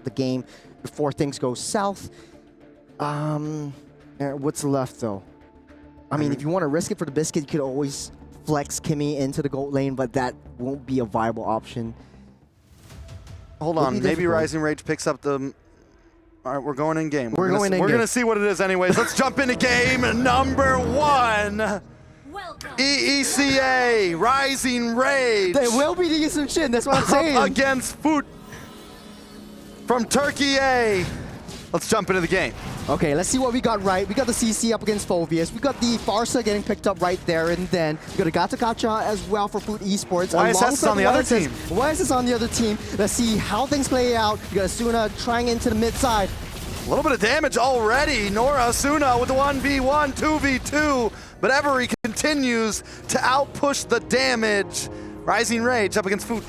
the game before things go south. What's left though? I mean, if you want to risk it for the biscuit, you could always flex Kimmy into the gold lane, but that won't be a viable option. Hold on, maybe Rising Rage picks up the... All right, we're going in game. We're going to see what it is anyways. Let's jump into game number 1. EECA, Rising Rage. They will be the Eastern Shin, that's what I'm saying. Against Foot from Turkey A. Let's jump into the game. Okay, let's see what we got right. We got the CC up against Phoveus. We got the Farsa getting picked up right there and then. We got a Gata Gacha as well for Foot Esports. YSS is on the other team. YSS is on the other team. Let's see how things play out. We got Asuna trying into the mid side. A little bit of damage already. Nora Asuna with the 1v1, 2v2. But Every continues to outpush the damage. Rising Rage up against Foot.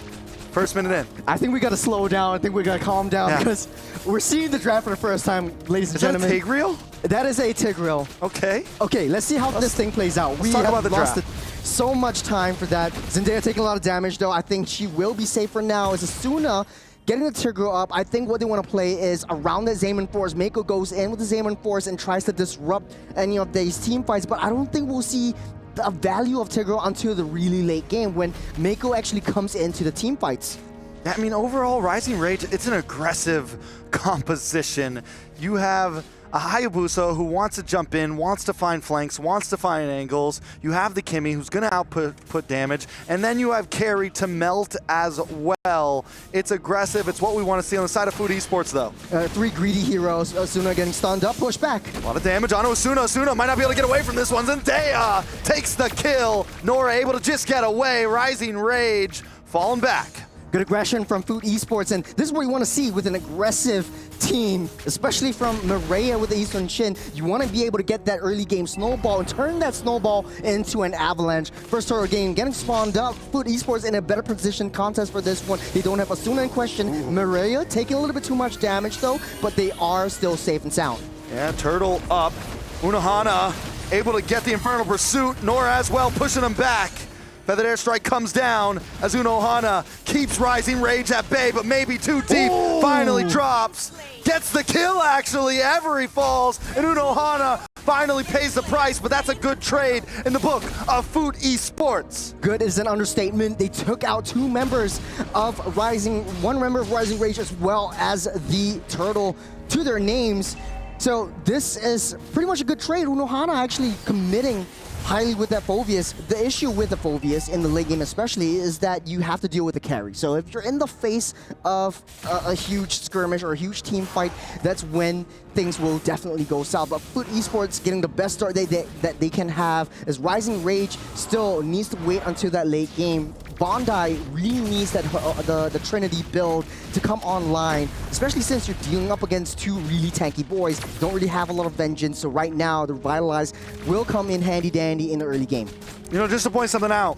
First minute in. I think we got to slow down. I think we got to calm down because we're seeing the draft for the first time, ladies and gentlemen. Is that a Tigreal? That is a Tigreal. Okay. Okay, let's see how this thing plays out. We have lost so much time for that. Zendaya taking a lot of damage, though. I think she will be safe for now. As Asuna getting the Tigreal up, I think what they want to play is around the Xayman Force. Mako goes in with the Xayman Force and tries to disrupt any of these team fights, but I don't think we'll see the value of Tigreal until the really late game when Mako actually comes into the team fights. Yeah, I mean, overall, Rising Rage, it's an aggressive composition. You have a Hayabusa who wants to jump in, wants to find flanks, wants to find angles. You have the Kimmy who's going to output damage. And then you have Carry to melt as well. It's aggressive. It's what we want to see on the side of Foot Esports, though. 3 greedy heroes. Asuna getting stunned up, push back. A lot of damage onto Asuna. Asuna might not be able to get away from this one. Zendaya takes the kill. Nora able to just get away. Rising Rage falling back. Good aggression from Foot Esports, and this is what you want to see with an aggressive team, especially from Maria with the Eastern Shin. You want to be able to get that early game snowball and turn that snowball into an avalanche. First turtle game getting spawned up. Foot Esports in a better position contest for this one. They don't have Asuna in question. Ooh. Maria taking a little bit too much damage though, but they are still safe and sound. Yeah, turtle up. Unohana able to get the Infernal Pursuit. Nora as well pushing him back. Feathered Airstrike comes down as Unohana keeps Rising Rage at bay, but maybe too deep. Ooh. Finally drops, gets the kill actually. Every falls, and Unohana finally pays the price, but that's a good trade in the book of Foot Esports. Good is an understatement. They took out 2 members of one member of Rising Rage as well as the turtle to their names. So this is pretty much a good trade. Unohana actually committing highly with that Phoveus. The issue with the Phoveus in the late game especially is that you have to deal with the carry. So if you're in the face of a huge skirmish or a huge team fight, that's when things will definitely go south. But Foot Esports getting the best start that they can have as Rising Rage still needs to wait until that late game. Bondi really needs that the Trinity build to come online, especially since you're dealing up against 2 really tanky boys. Don't really have a lot of vengeance, so right now the Revitalize will come in handy dandy in the early game. You know, just to point something out,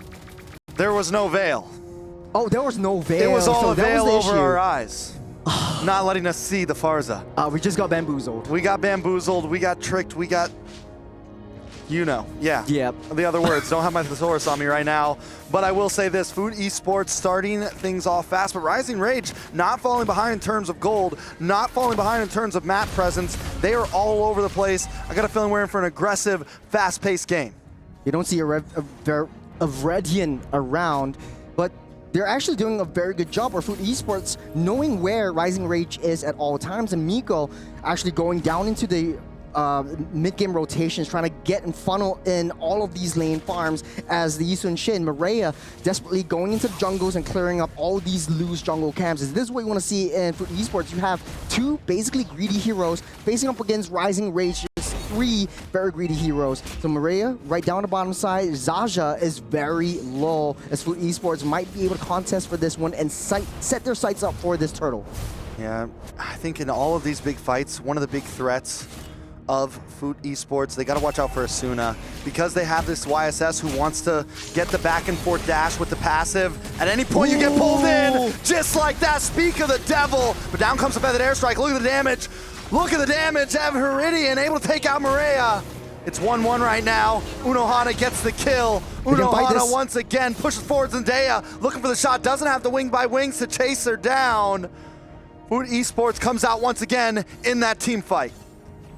there was no veil. Oh, there was no veil. It was all a veil over our eyes. Not letting us see the Farsa. We just got bamboozled. We got bamboozled, we got tricked, we got... You know, yeah. Yep. The other words, don't have my thesaurus on me right now. But I will say this, Foot Esports starting things off fast, but Rising Rage not falling behind in terms of gold, not falling behind in terms of map presence. They are all over the place. I got a feeling we're in for an aggressive, fast-paced game. You don't see a Vredian around, but they're actually doing a very good job, or Foot Esports knowing where Rising Rage is at all times, and Miko actually going down into the mid-game rotations, trying to get and funnel in all of these lane farms as the Yisun Shin, Maria, desperately going into the jungles and clearing up all these loose jungle camps. This is what you want to see in Foot Esports. You have 2 basically greedy heroes facing up against Rising Rage, 3 very greedy heroes. So Maria, right down the bottom side, Zaja is very low, as Foot Esports might be able to contest for this one and set their sights up for this turtle. Yeah, I think in all of these big fights, one of the big threats of Foot Esports, they got to watch out for Asuna because they have this YSS who wants to get the back and forth dash with the passive. At any point you get pulled in, just like that, speak of the devil. But down comes the Feathered Airstrike, look at the damage. Look at the damage, Viridian able to take out Maria. It's 1-1 right now. Unohana gets the kill. Unohana once again pushes forward Zendaya, looking for the shot, doesn't have the wing by wings to chase her down. Food Esports comes out once again in that team fight.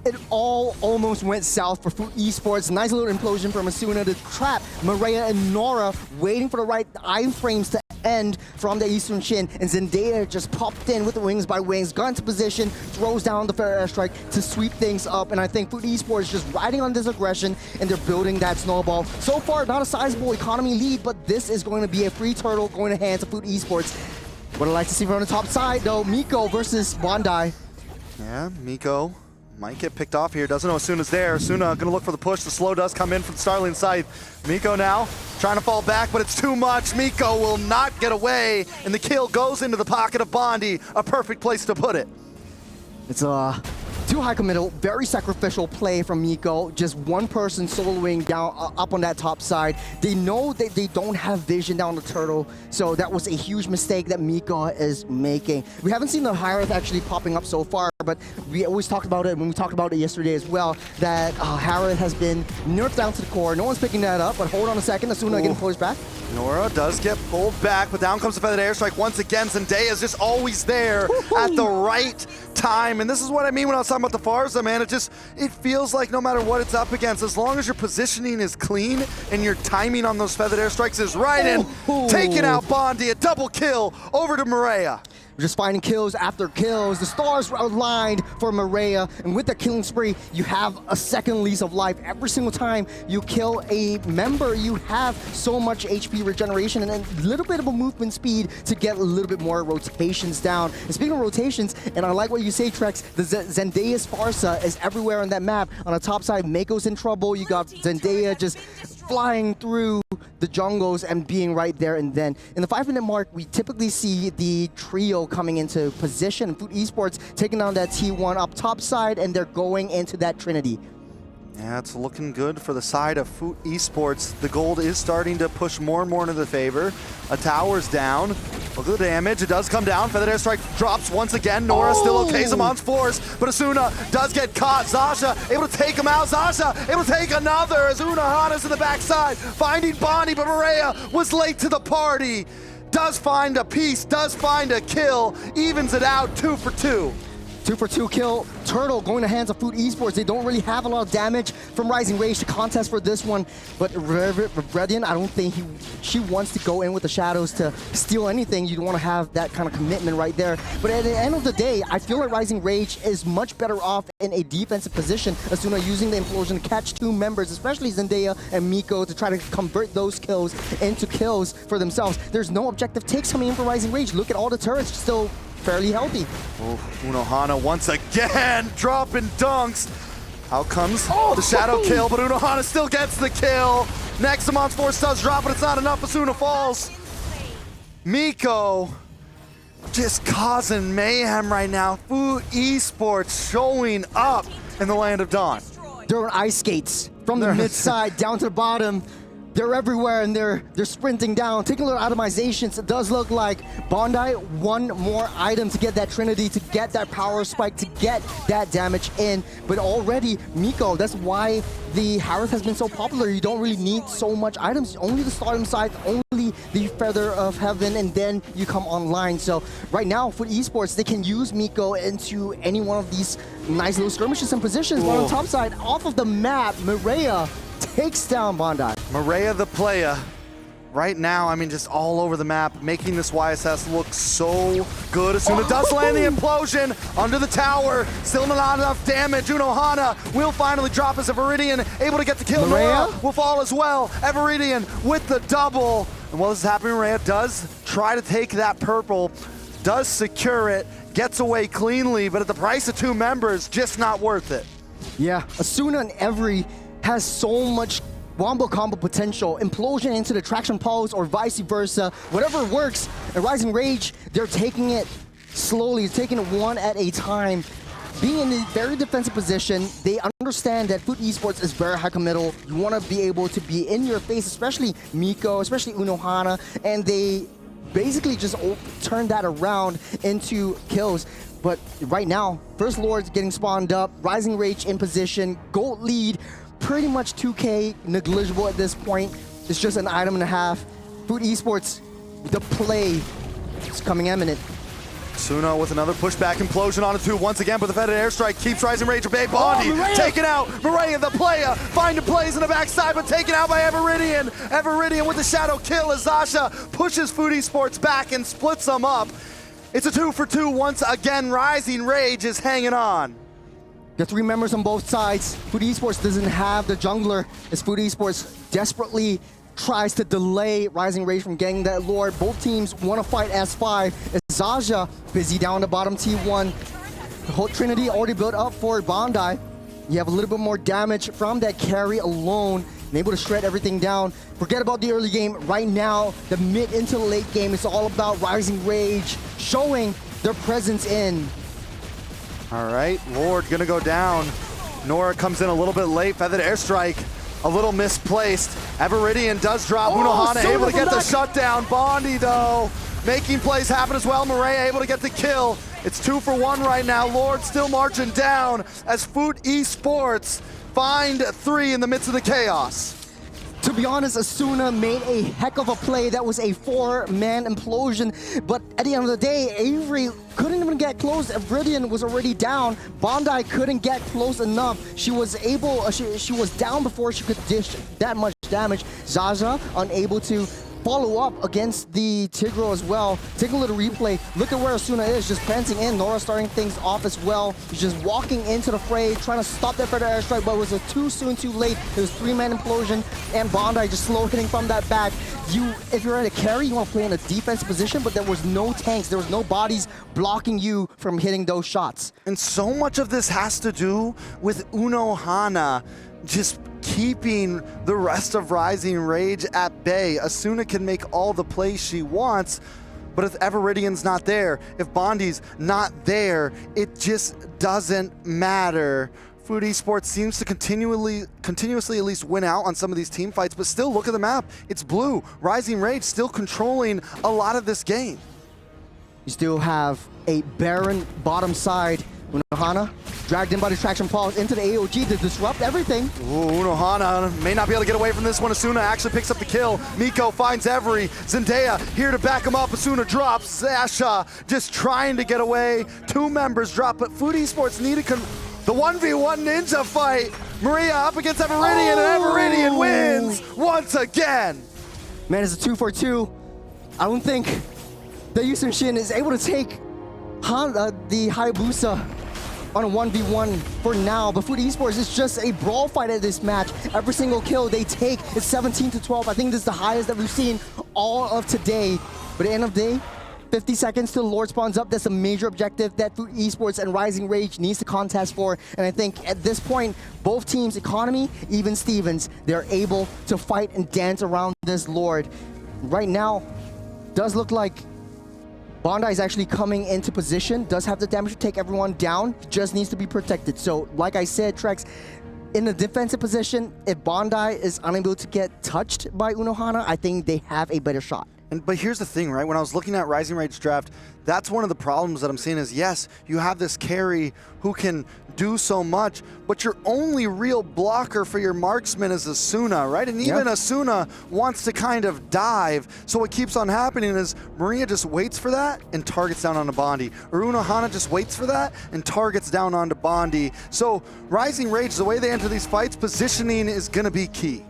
It all almost went south for Food Esports. Nice little implosion from Asuna to trap Maria and Nora, waiting for the right iframes to end from the Eastern Shin. And Zendaya just popped in with the wings by wings, got into position, throws down the fair airstrike to sweep things up. And I think Food Esports just riding on this aggression, and they're building that snowball. So far, not a sizable economy lead, but this is going to be a free turtle going to hand to Food Esports. What I'd like to see from the top side, though, Miko versus Bondi. Yeah, Miko might get picked off here. Doesn't know Asuna's there. Asuna gonna look for the push. The slow does come in from Starling Scythe. Miko now trying to fall back, but it's too much. Miko will not get away, and the kill goes into the pocket of Bondi. A perfect place to put it. It's too high committal, very sacrificial play from Miko. Just one person soloing down up on that top side. They know that they don't have vision down the turtle, so that was a huge mistake that Miko is making. We haven't seen the Harith actually popping up so far, but we always talked about it when we talked about it yesterday as well, that Harith has been nerfed down to the core. No one's picking that up, but hold on a second. Asuna getting pushed back. Nora does get pulled back, but down comes the feathered airstrike once again. Zendaya is just always there at the right time, and this is what I mean when I was talking about the Farza, man. It feels like no matter what it's up against, as long as your positioning is clean and your timing on those feathered airstrikes is right, and taking out Bondi, a double kill over to Maria. Just finding kills after kills. The stars were aligned for Maria, and with the killing spree, you have a second lease of life. Every single time you kill a member, you have so much HP regeneration and a little bit of a movement speed to get a little bit more rotations down. And speaking of rotations, and I like what you say, Trex, the Zendaya's Farsa is everywhere on that map. On the top side, Mako's in trouble. You got Zendaya just flying through the jungles and being right there. And then in the 5-minute mark, we typically see the trio coming into position. Food Esports taking down that T1 up top side, and they're going into that Trinity. Yeah, it's looking good for the side of Food Esports. The gold is starting to push more and more into the favor. A tower's down. Look at the damage. It does come down. Feathered airstrike drops once again. Nora still okay. Zamon's force, but Asuna does get caught. Zasha able to take him out. Zasha able to take another. As Unohana's in the backside, finding Bonnie, but Maria was late to the party. Does find a piece, does find a kill, evens it out 2 for 2. 2 for 2 kill. Turtle going to hands of Food Esports. They don't really have a lot of damage from Rising Rage to contest for this one, but Redian, I don't think she wants to go in with the shadows to steal anything. You don't want to have that kind of commitment right there. But at the end of the day, I feel like Rising Rage is much better off in a defensive position. Asuna using the implosion to catch 2 members, especially Zendaya and Miko, to try to convert those kills into kills for themselves. There's no objective takes coming in for Rising Rage. Look at all the turrets still fairly healthy. Oh, Unohana once again dropping dunks. Out comes the shadow kill, but Unohana still gets the kill. Next, Zamon's force does drop, but it's not enough. Asuna falls. Miko just causing mayhem right now. Food Esports showing up in the land of Dawn. They're on ice skates from the mid side down to the bottom. They're everywhere, and they're sprinting down. Taking a little itemizations, it does look like Bondi one more item to get that Trinity, to get that power spike, to get that damage in. But already, Miko, that's why the Harith has been so popular. You don't really need so much items. Only the stardom side, only the Feather of Heaven, and then you come online. So right now, for esports, they can use Miko into any one of these nice little skirmishes and positions. But on the top side, off of the map, Maria takes down Bondi. Maria the playa. Right now, I mean, just all over the map, making this YSS look so good. Asuna does land the implosion under the tower. Still not enough damage. Unohana will finally drop as Everidian, able to get the kill. Nora will fall as well. Everidian with the double. And while this is happening, Maria does try to take that purple, does secure it, gets away cleanly, but at the price of 2 members, just not worth it. Yeah, Asuna and Every has so much wombo combo potential. Implosion into the traction pulse or vice versa. Whatever works. And Rising Rage, they're taking it slowly, taking it one at a time. Being in a very defensive position, they understand that Food Esports is very high committal. You want to be able to be in your face, especially Miko, especially Unohana, and they basically just turn that around into kills. But right now, First Lord's getting spawned up, Rising Rage in position, gold lead, pretty much 2K negligible at this point. It's just an item and a half. Food Esports, the play is coming imminent. Suna with another pushback implosion on a 2 once again, but the Fetid airstrike keeps Rising Rage at bay. Bondi taken out. Maria, the player, finding plays in the backside, but taken out by Everidian. Everidian with the shadow kill as Zasha pushes Food Esports back and splits them up. It's a 2 for 2 once again. Rising Rage is hanging on. The 3 members on both sides. Food Esports doesn't have the jungler as Food Esports desperately tries to delay Rising Rage from getting that Lord. Both teams want to fight S5 as Zasha busy down the bottom T1. The whole Trinity already built up for Bondi. You have a little bit more damage from that carry alone and able to shred everything down. Forget about the early game. Right now, the mid into the late game, it's all about Rising Rage showing their presence in. All right, Lord gonna go down. Nora comes in a little bit late. Feathered airstrike, a little misplaced. Everidian does drop. Unohana able to get the shutdown. Bondi though, making plays happen as well. Maria able to get the kill. It's 2 for 1 right now. Lord still marching down as Food Esports find 3 in the midst of the chaos. To be honest, Asuna made a heck of a play. That was a 4-man implosion. But at the end of the day, Avery couldn't even get close. Everidian was already down. Bondi couldn't get close enough. She was able, she was down before she could dish that much damage. Zasha unable to follow up against the Tigro as well. Take a little replay. Look at where Asuna is, just prancing in. Nora starting things off as well. She's just walking into the fray, trying to stop that Predator airstrike, but it was a too soon, too late. It was 3-man implosion, and Bondi just slow hitting from that back. If you're at a carry, you want to play in a defensive position, but there was no tanks, there was no bodies blocking you from hitting those shots. And so much of this has to do with Unohana just keeping the rest of Rising Rage at bay. Asuna can make all the plays she wants, but if Everidian's not there, if Bondi's not there, it just doesn't matter. Food Esports seems to continuously at least win out on some of these team fights, but still look at the map. It's blue. Rising Rage still controlling a lot of this game. You still have a barren bottom side. Unohana dragged in by the traction pause into the AOG to disrupt everything. Ooh, Unohana may not be able to get away from this one. Asuna actually picks up the kill. Miko finds Every. Zendaya here to back him up. Asuna drops. Zasha just trying to get away. 2 members drop, but Food Esports needed the 1v1 ninja fight. Maria up against Everidian, and Everidian wins once again. Man, it's a 2 for 2. I don't think the Yusun Shin is able to take the Hayabusa on a 1v1 for now, but Food Esports is just a brawl fight at this match. Every single kill they take is 17-12. I think this is the highest that we've seen all of today. But at the end of the day, 50 seconds till Lord spawns up. That's a major objective that Food Esports and Rising Rage needs to contest for. And I think at this point, both teams, Economy, even Stevens, they're able to fight and dance around this Lord. Right now, does look like Bondi is actually coming into position, does have the damage to take everyone down, just needs to be protected. So, like I said, Trex, in a defensive position, if Bondi is unable to get touched by Unohana, I think they have a better shot. But here's the thing, right? When I was looking at Rising Rage draft, that's one of the problems that I'm seeing is, yes, you have this carry who can do so much, but your only real blocker for your marksman is Asuna, right? And even Asuna wants to kind of dive. So what keeps on happening is Maria just waits for that and targets down onto Bondi. Or Unohana just waits for that and targets down onto Bondi. So Rising Rage, the way they enter these fights, positioning is going to be key.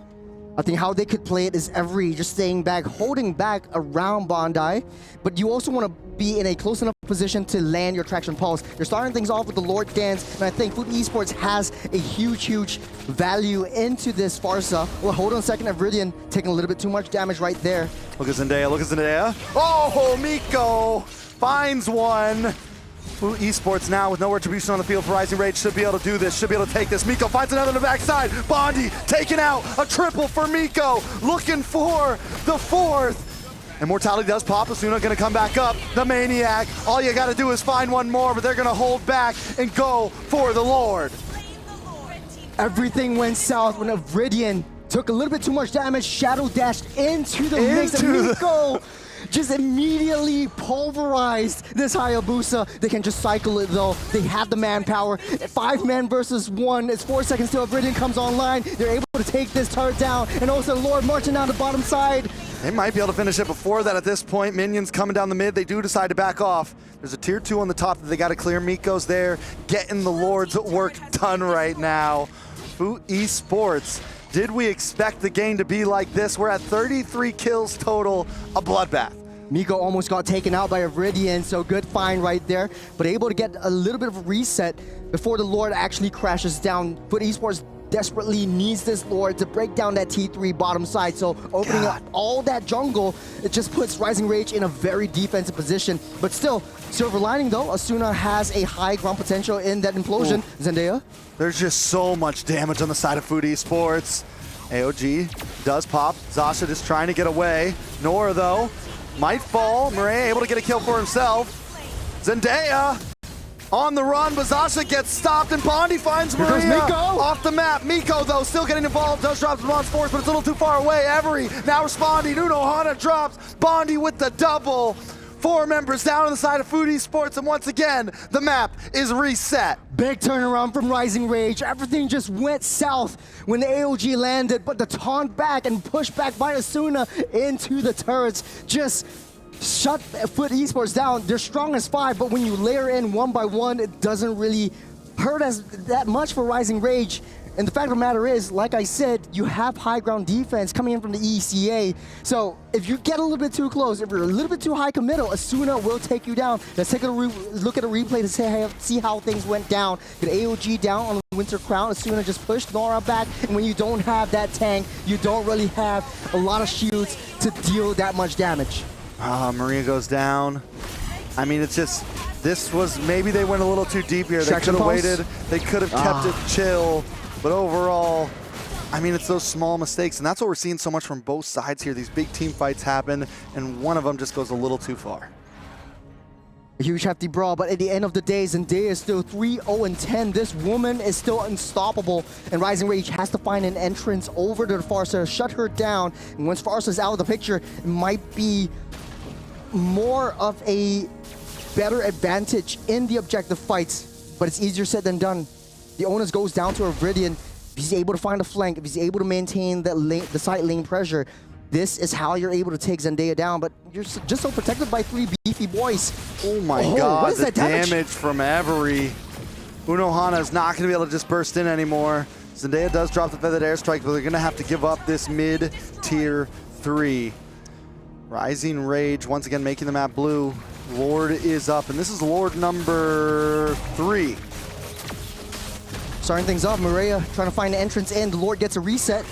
I think how they could play it is Every just staying back, holding back around Bondi, but you also want to be in a close enough position to land your traction pulse. You're starting things off with the Lord Dance, and I think Food Esports has a huge value into this Farsa. Well, hold on a second, Everidian taking a little bit too much damage right there. Look at Zendaya, look at Zendaya. Oh, Miko finds one. Food Esports now with no retribution on the field for Rising Rage should be able to do this, should be able to take this. Miko finds another on the backside. Bondi taken out, a triple for Miko, looking for the 4th. Immortality does pop. Asuna gonna come back up. The Maniac. All you gotta do is find one more, but they're gonna hold back and go for the Lord. Everything went south when Everidian took a little bit too much damage, shadow dashed into the mix, and Miko just immediately pulverized this Hayabusa. They can just cycle it though. They have the manpower. 5 men versus 1. It's 4 seconds till Everidian comes online. They're able to take this turret down, and also Lord marching down the bottom side. They might be able to finish it before that at this point. Minions coming down the mid. They do decide to back off. There's a tier 2 on the top that they got to clear. Miko's there, getting the Lord's work done right now. Foot Esports, did we expect the game to be like this? We're at 33 kills total, a bloodbath. Miko almost got taken out by a Viridian, so good find right there. But able to get a little bit of a reset before the Lord actually crashes down. Foot Esports desperately needs this Lord to break down that T3 bottom side. So opening up all that jungle, it just puts Rising Rage in a very defensive position. But still, silver lining though, Asuna has a high ground potential in that implosion. Ooh. Zendaya? There's just so much damage on the side of Foot Esports. AOG does pop. Zasha just trying to get away. Nora though, might fall. Murray able to get a kill for himself. Zendaya on the run, but Zasha gets stopped and Bondi finds Maria off the map. Miko though still getting involved, does drop the force, but it's a little too far away. Every now responding, Uno Hana drops, Bondi with the double. 4 members down on the side of Foot Esports, and once again, the map is reset. Big turnaround from Rising Rage. Everything just went south when the AOG landed, but the taunt back and push back by Asuna into the turrets just shut Foot Esports down. They're strong as 5, but when you layer in 1 by 1, it doesn't really hurt us that much for Rising Rage. And the fact of the matter is, like I said, you have high ground defense coming in from the ECA. So if you get a little bit too close, if you're a little bit too high committal, Asuna will take you down. Let's take a look at a replay to see how things went down. Get AOG down on the Winter Crown. Asuna just pushed Nora back. And when you don't have that tank, you don't really have a lot of shields to deal that much damage. Maria goes down. I mean, it's just, this was, maybe they went a little too deep here. They could have waited. They could have kept it chill. But overall, I mean, it's those small mistakes, and that's what we're seeing so much from both sides here. These big team fights happen, and one of them just goes a little too far. A huge hefty brawl, but at the end of the day, Zendaya is still 3-0-10. This woman is still unstoppable, and Rising Rage has to find an entrance over to the Farsa, shut her down. And once Farsa's out of the picture, it might be more of a better advantage in the objective fights, but it's easier said than done. The onus goes down to a Viridian. If he's able to find a flank, if he's able to maintain the side lane pressure, this is how you're able to take Zendaya down, but you're just so protected by 3 beefy boys. Oh my god, what is that damage from Every. Uno Hana is not going to be able to just burst in anymore. Zendaya does drop the feathered airstrike, but they're going to have to give up this mid-tier 3. Rising Rage, once again making the map blue. Lord is up, and this is Lord number 3. Starting things off, Maria trying to find an entrance in. The Lord gets a reset.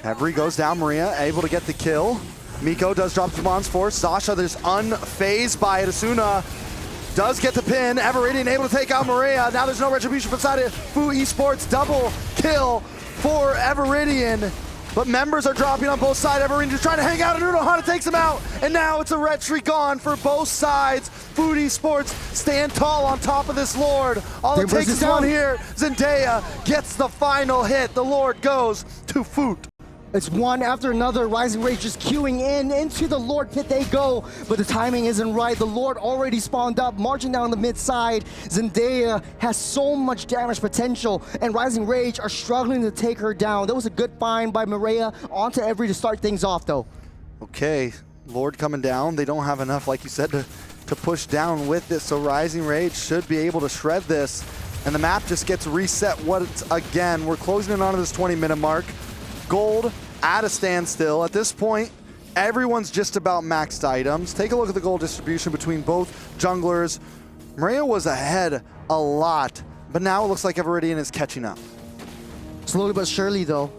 Every goes down, Maria able to get the kill. Miko does drop Demon's force. Zasha is unfazed by it. Asuna does get the pin. Everiddian able to take out Maria. Now there's no retribution from side of Foot Esports. Double kill for Everiddian. But members are dropping on both sides. Everiddian just trying to hang out, and Uno Hana takes him out. And now it's a red streak on for both sides. Foot Esports stand tall on top of this Lord. All it takes is one here. Zendaya gets the final hit. The Lord goes to Foot. It's one after another. Rising Rage just queuing in. Into the Lord pit they go. But the timing isn't right. The Lord already spawned up, marching down the mid side. Zendaya has so much damage potential, and Rising Rage are struggling to take her down. That was a good find by Maria onto Every to start things off, though. Okay, Lord coming down. They don't have enough, like you said, to push down with this. So Rising Rage should be able to shred this. And the map just gets reset once again. We're closing in on this 20-minute mark. Gold at a standstill. At this point, everyone's just about maxed items. Take a look at the gold distribution between both junglers. Maria was ahead a lot, but now it looks like Everiddian is catching up. Slowly but surely, though,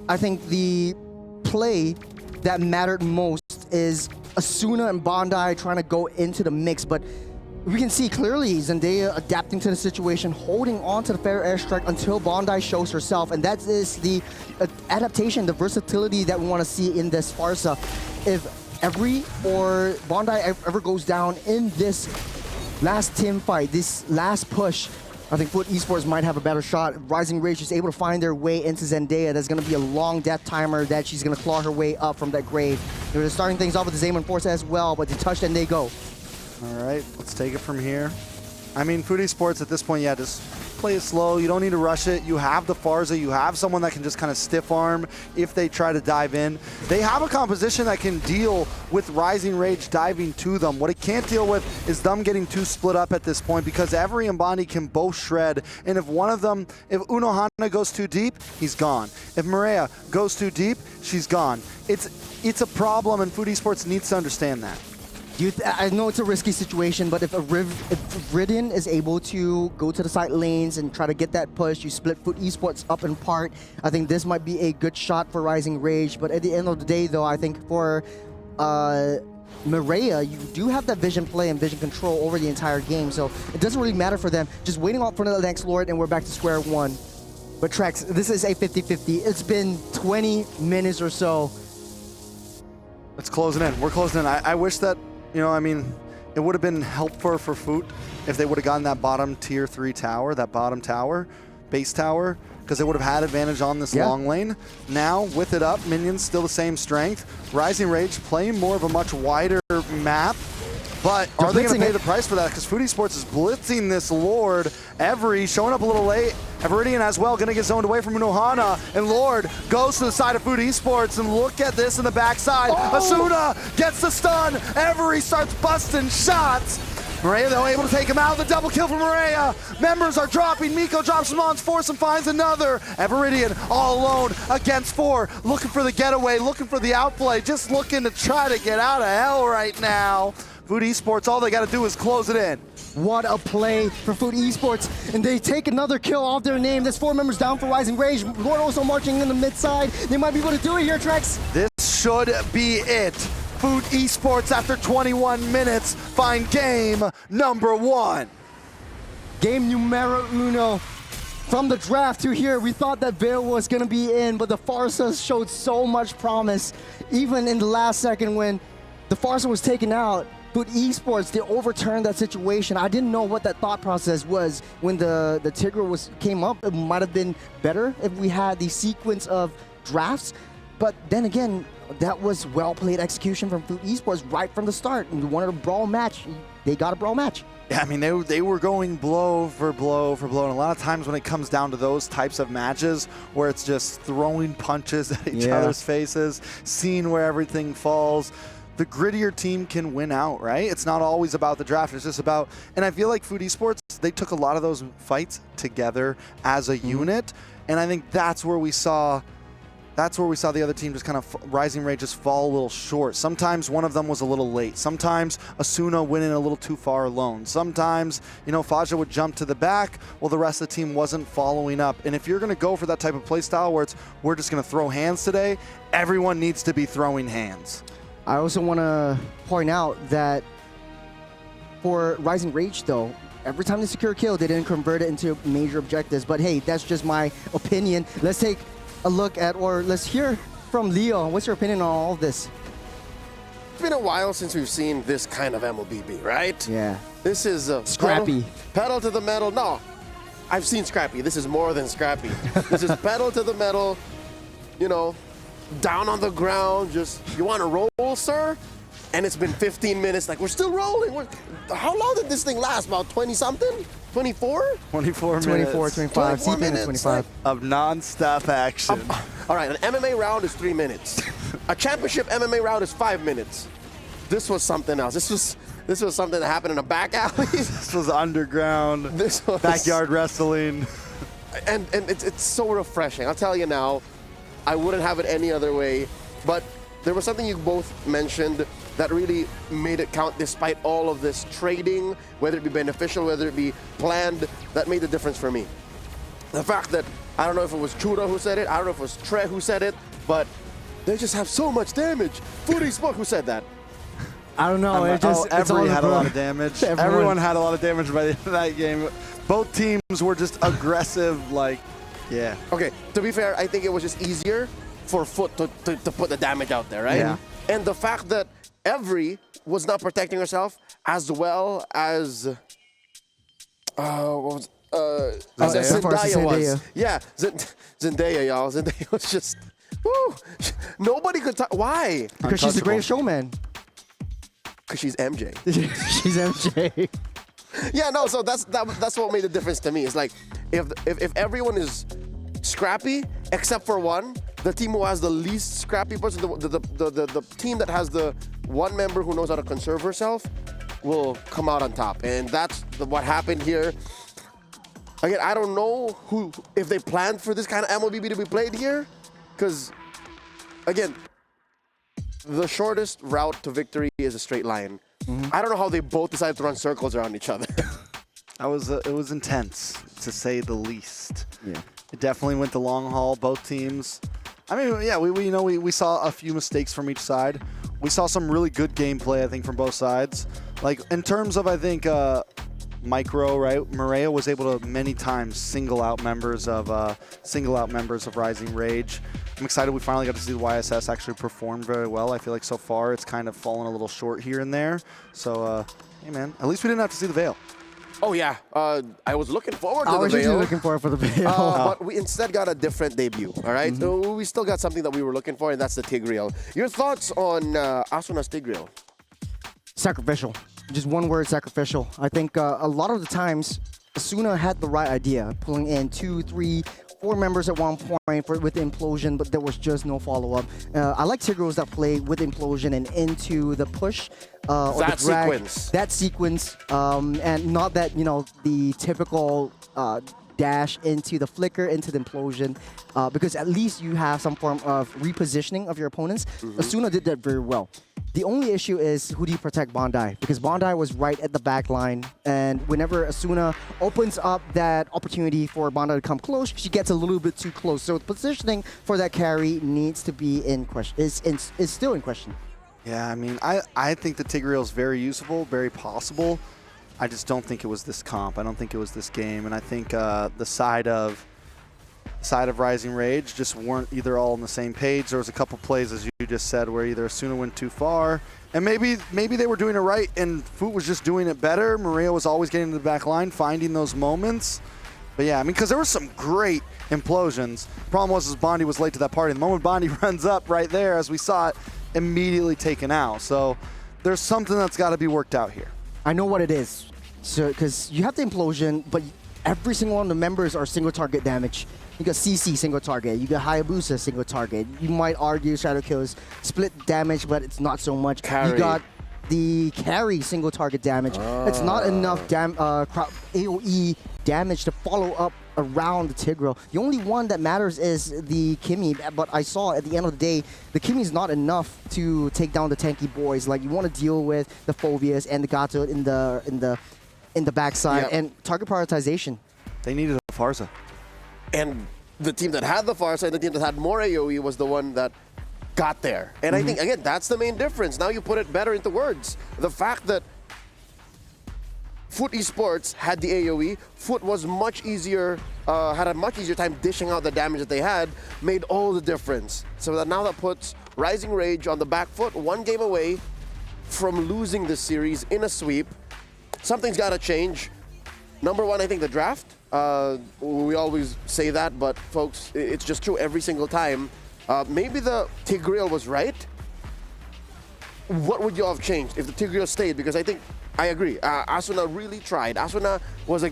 I think the play that mattered most is Asuna and Bondi trying to go into the mix, but we can see clearly Zendaya adapting to the situation, holding on to the fair airstrike until Bondi shows herself, and that is the adaptation, the versatility that we want to see in this Farsa. If Every or Bondi ever goes down in this last team fight, this last push, I think Foot Esports might have a better shot. Rising Rage is able to find their way into Zendaya. That's going to be a long death timer that she's going to claw her way up from that grave. They're starting things off with the Zaman Force as well, but they touch and they go. All right, let's take it from here. I mean, Foot Esports at this point, yeah, just play it slow. You don't need to rush it. You have the Farza. You have someone that can just kind of stiff arm if they try to dive in. They have a composition that can deal with Rising Rage diving to them. What it can't deal with is them getting too split up at this point, because Every and Bondi can both shred. And if one of them, if Unohana goes too deep, he's gone. If Maria goes too deep, she's gone. It's a problem, and Food Esports needs to understand that. I know it's a risky situation, but if Ridden is able to go to the side lanes and try to get that push, you split Food Esports up in part, I think this might be a good shot for Rising Rage. But at the end of the day, though, I think for Maria, you do have that vision play and vision control over the entire game, so it doesn't really matter for them. Just waiting out for the next Lord, and we're back to square one. But Trex, this is a 50-50. It's been 20 minutes or so. It's closing in. We're closing in. I wish that, you know, I mean, it would have been helpful for Foot if they would have gotten that bottom tier 3 tower, that bottom tower, base tower, because they would have had advantage on this long lane. Now, with it up, minions still the same strength. Rising Rage playing more of a much wider map, but are they going to pay the price for that? Because Food Esports is blitzing this Lord. Every showing up a little late. Everidian as well, going to get zoned away from Unohana, and Lord goes to the side of Food Esports, and look at this in the backside. Asuna gets the stun. Every starts busting shots. Maria, though, able to take him out. The double kill from Maria. Members are dropping. Miko drops him on Force and finds another. Everidian all alone against 4. Looking for the getaway, looking for the outplay, just looking to try to get out of hell right now. Food Esports, all they got to do is close it in. What a play for Food Esports, and they take another kill off their name. There's 4 members down for Rising Rage. Lord also marching in the mid side. They might be able to do it here, Trex. This should be it. Food Esports, after 21 minutes, find game number 1. Game numero uno. From the draft to here, we thought that Veil was going to be in, but the Farsa showed so much promise. Even in the last second when the Farsa was taken out, Food Esports, they overturned that situation. I didn't know what that thought process was when the Tigre came up. It might have been better if we had the sequence of drafts. But then again, that was well-played execution from Food Esports right from the start. And we wanted a brawl match. They got a brawl match. Yeah, I mean, they were going blow for blow for blow. And a lot of times when it comes down to those types of matches where it's just throwing punches at each other's faces, seeing where everything falls, the grittier team can win out, right? It's not always about the draft. It's just about, and I feel like Food Esports, they took a lot of those fights together as a unit. And I think that's where we saw the other team just kind of, Rising Rage, just fall a little short. Sometimes one of them was a little late. Sometimes Asuna went in a little too far alone. Sometimes, you know, Faja would jump to the back while the rest of the team wasn't following up. And if you're going to go for that type of play style where it's, we're just going to throw hands today, everyone needs to be throwing hands. I also want to point out that for Rising Rage, though, every time they secure a kill, they didn't convert it into major objectives. But hey, that's just my opinion. Let's take a look at, or let's hear from Leo. What's your opinion on all of this? It's been a while since we've seen this kind of MLBB, right? Yeah. This is Scrappy. Pedal to the metal. No, I've seen Scrappy. This is more than Scrappy. This is pedal to the metal, you know, down on the ground, just, you want to roll, sir? And it's been 15 minutes, like, we're still rolling. How long did this thing last? About 20-something? 24? 24 minutes. 24, 25. 24 minutes, 25. Of non-stop action. All right, an MMA round is 3 minutes. A championship MMA round is 5 minutes. This was something else. This was something that happened in a back alley. This was underground. This was backyard wrestling. And it's so refreshing. I'll tell you now, I wouldn't have it any other way. But there was something you both mentioned that really made it count despite all of this trading, whether it be beneficial, whether it be planned, that made the difference for me. The fact that, I don't know if it was Chura who said it, I don't know if it was Tre who said it, but they just have so much damage. Food Esports, who said that? I don't know. Everyone had a lot of damage. Everyone had a lot of damage by the end of that game. Both teams were just aggressive, like, yeah. Okay, to be fair, I think it was just easier for Foot to put the damage out there, right? Yeah. And the fact that Every was not protecting herself as well as Zendaya was. Yeah, Zendaya, y'all. Zendaya was just, woo. Nobody could talk. Why? Because she's the greatest showman. Because she's MJ. She's MJ. Yeah, no. So that's what made the difference to me. It's like if everyone is scrappy except for one, the team who has the least scrappy person, the team that has the one member who knows how to conserve herself, will come out on top. And that's what happened here. Again, I don't know if they planned for this kind of MLBB to be played here, because again, the shortest route to victory is a straight line. I don't know how they both decided to run circles around each other. It was intense, to say the least. Yeah. It definitely went the long haul, both teams. I mean, yeah, we saw a few mistakes from each side. We saw some really good gameplay, I think, from both sides. Like, in terms of, I think, micro, right? Maria was able to many times single out members of Rising Rage. I'm excited we finally got to see the YSS actually perform very well. I feel like so far it's kind of fallen a little short here and there. So, hey man, at least we didn't have to see the Veil. Oh yeah, I was looking forward to the Veil. I was usually looking forward for the Veil. But we instead got a different debut, all right? So we still got something that we were looking for, and that's the Tigreal. Your thoughts on Asuna's Tigreal? Sacrificial. Just one word, sacrificial. I think a lot of the times, Asuna had the right idea, pulling in 2, 3, 4 members at one point with the Implosion, but there was just no follow-up. I like Tigreals that play with Implosion and into the push. Or That the drag, sequence. That sequence. And not that, the typical dash into the flicker, into the Implosion, because at least you have some form of repositioning of your opponents. Asuna did that very well. The only issue is, who do you protect Bondi? Because Bondi was right at the back line, and whenever Asuna opens up that opportunity for Bondi to come close, she gets a little bit too close. So positioning for that carry needs to be in question. Is still in question. Yeah, I mean, I think the Tigreal is very usable, very possible. I just don't think it was this comp. I don't think it was this game, and I think the side of Rising Rage just weren't either all on the same page. There was a couple plays, as you just said, where either Asuna went too far, and maybe they were doing it right, and Foot was just doing it better. Maria was always getting to the back line, finding those moments. But yeah, I mean, because there were some great implosions. Problem was Bondi was late to that party. The moment Bondi runs up right there, as we saw it, immediately taken out. So there's something that's got to be worked out here. I know what it is. So, because you have the Implosion, but every single one of the members are single target damage. You got CC single target, you got Hayabusa single target. You might argue Shadow Kills split damage, but it's not so much. Carry. You got the carry single target damage. It's not enough AoE damage to follow up around the Tigreal. The only one that matters is the Kimi, but I saw at the end of the day, the Kimi is not enough to take down the tanky boys. Like, you want to deal with the Phobias and the Gato in the backside, and target prioritization. They needed a Farza. And the team that had the far side, the team that had more AoE, was the one that got there. And I think, again, that's the main difference. Now you put it better into words. The fact that Foot Esports had the AoE, Foot was much easier, had a much easier time dishing out the damage that they had, made all the difference. So that now that puts Rising Rage on the back foot, one game away from losing this series in a sweep. Something's got to change. Number one, I think the draft. We always say that, but folks, it's just true every single time. Maybe the Tigreal was right. What would you have changed if the Tigreal stayed? Because I think, I agree, Asuna really tried. Asuna was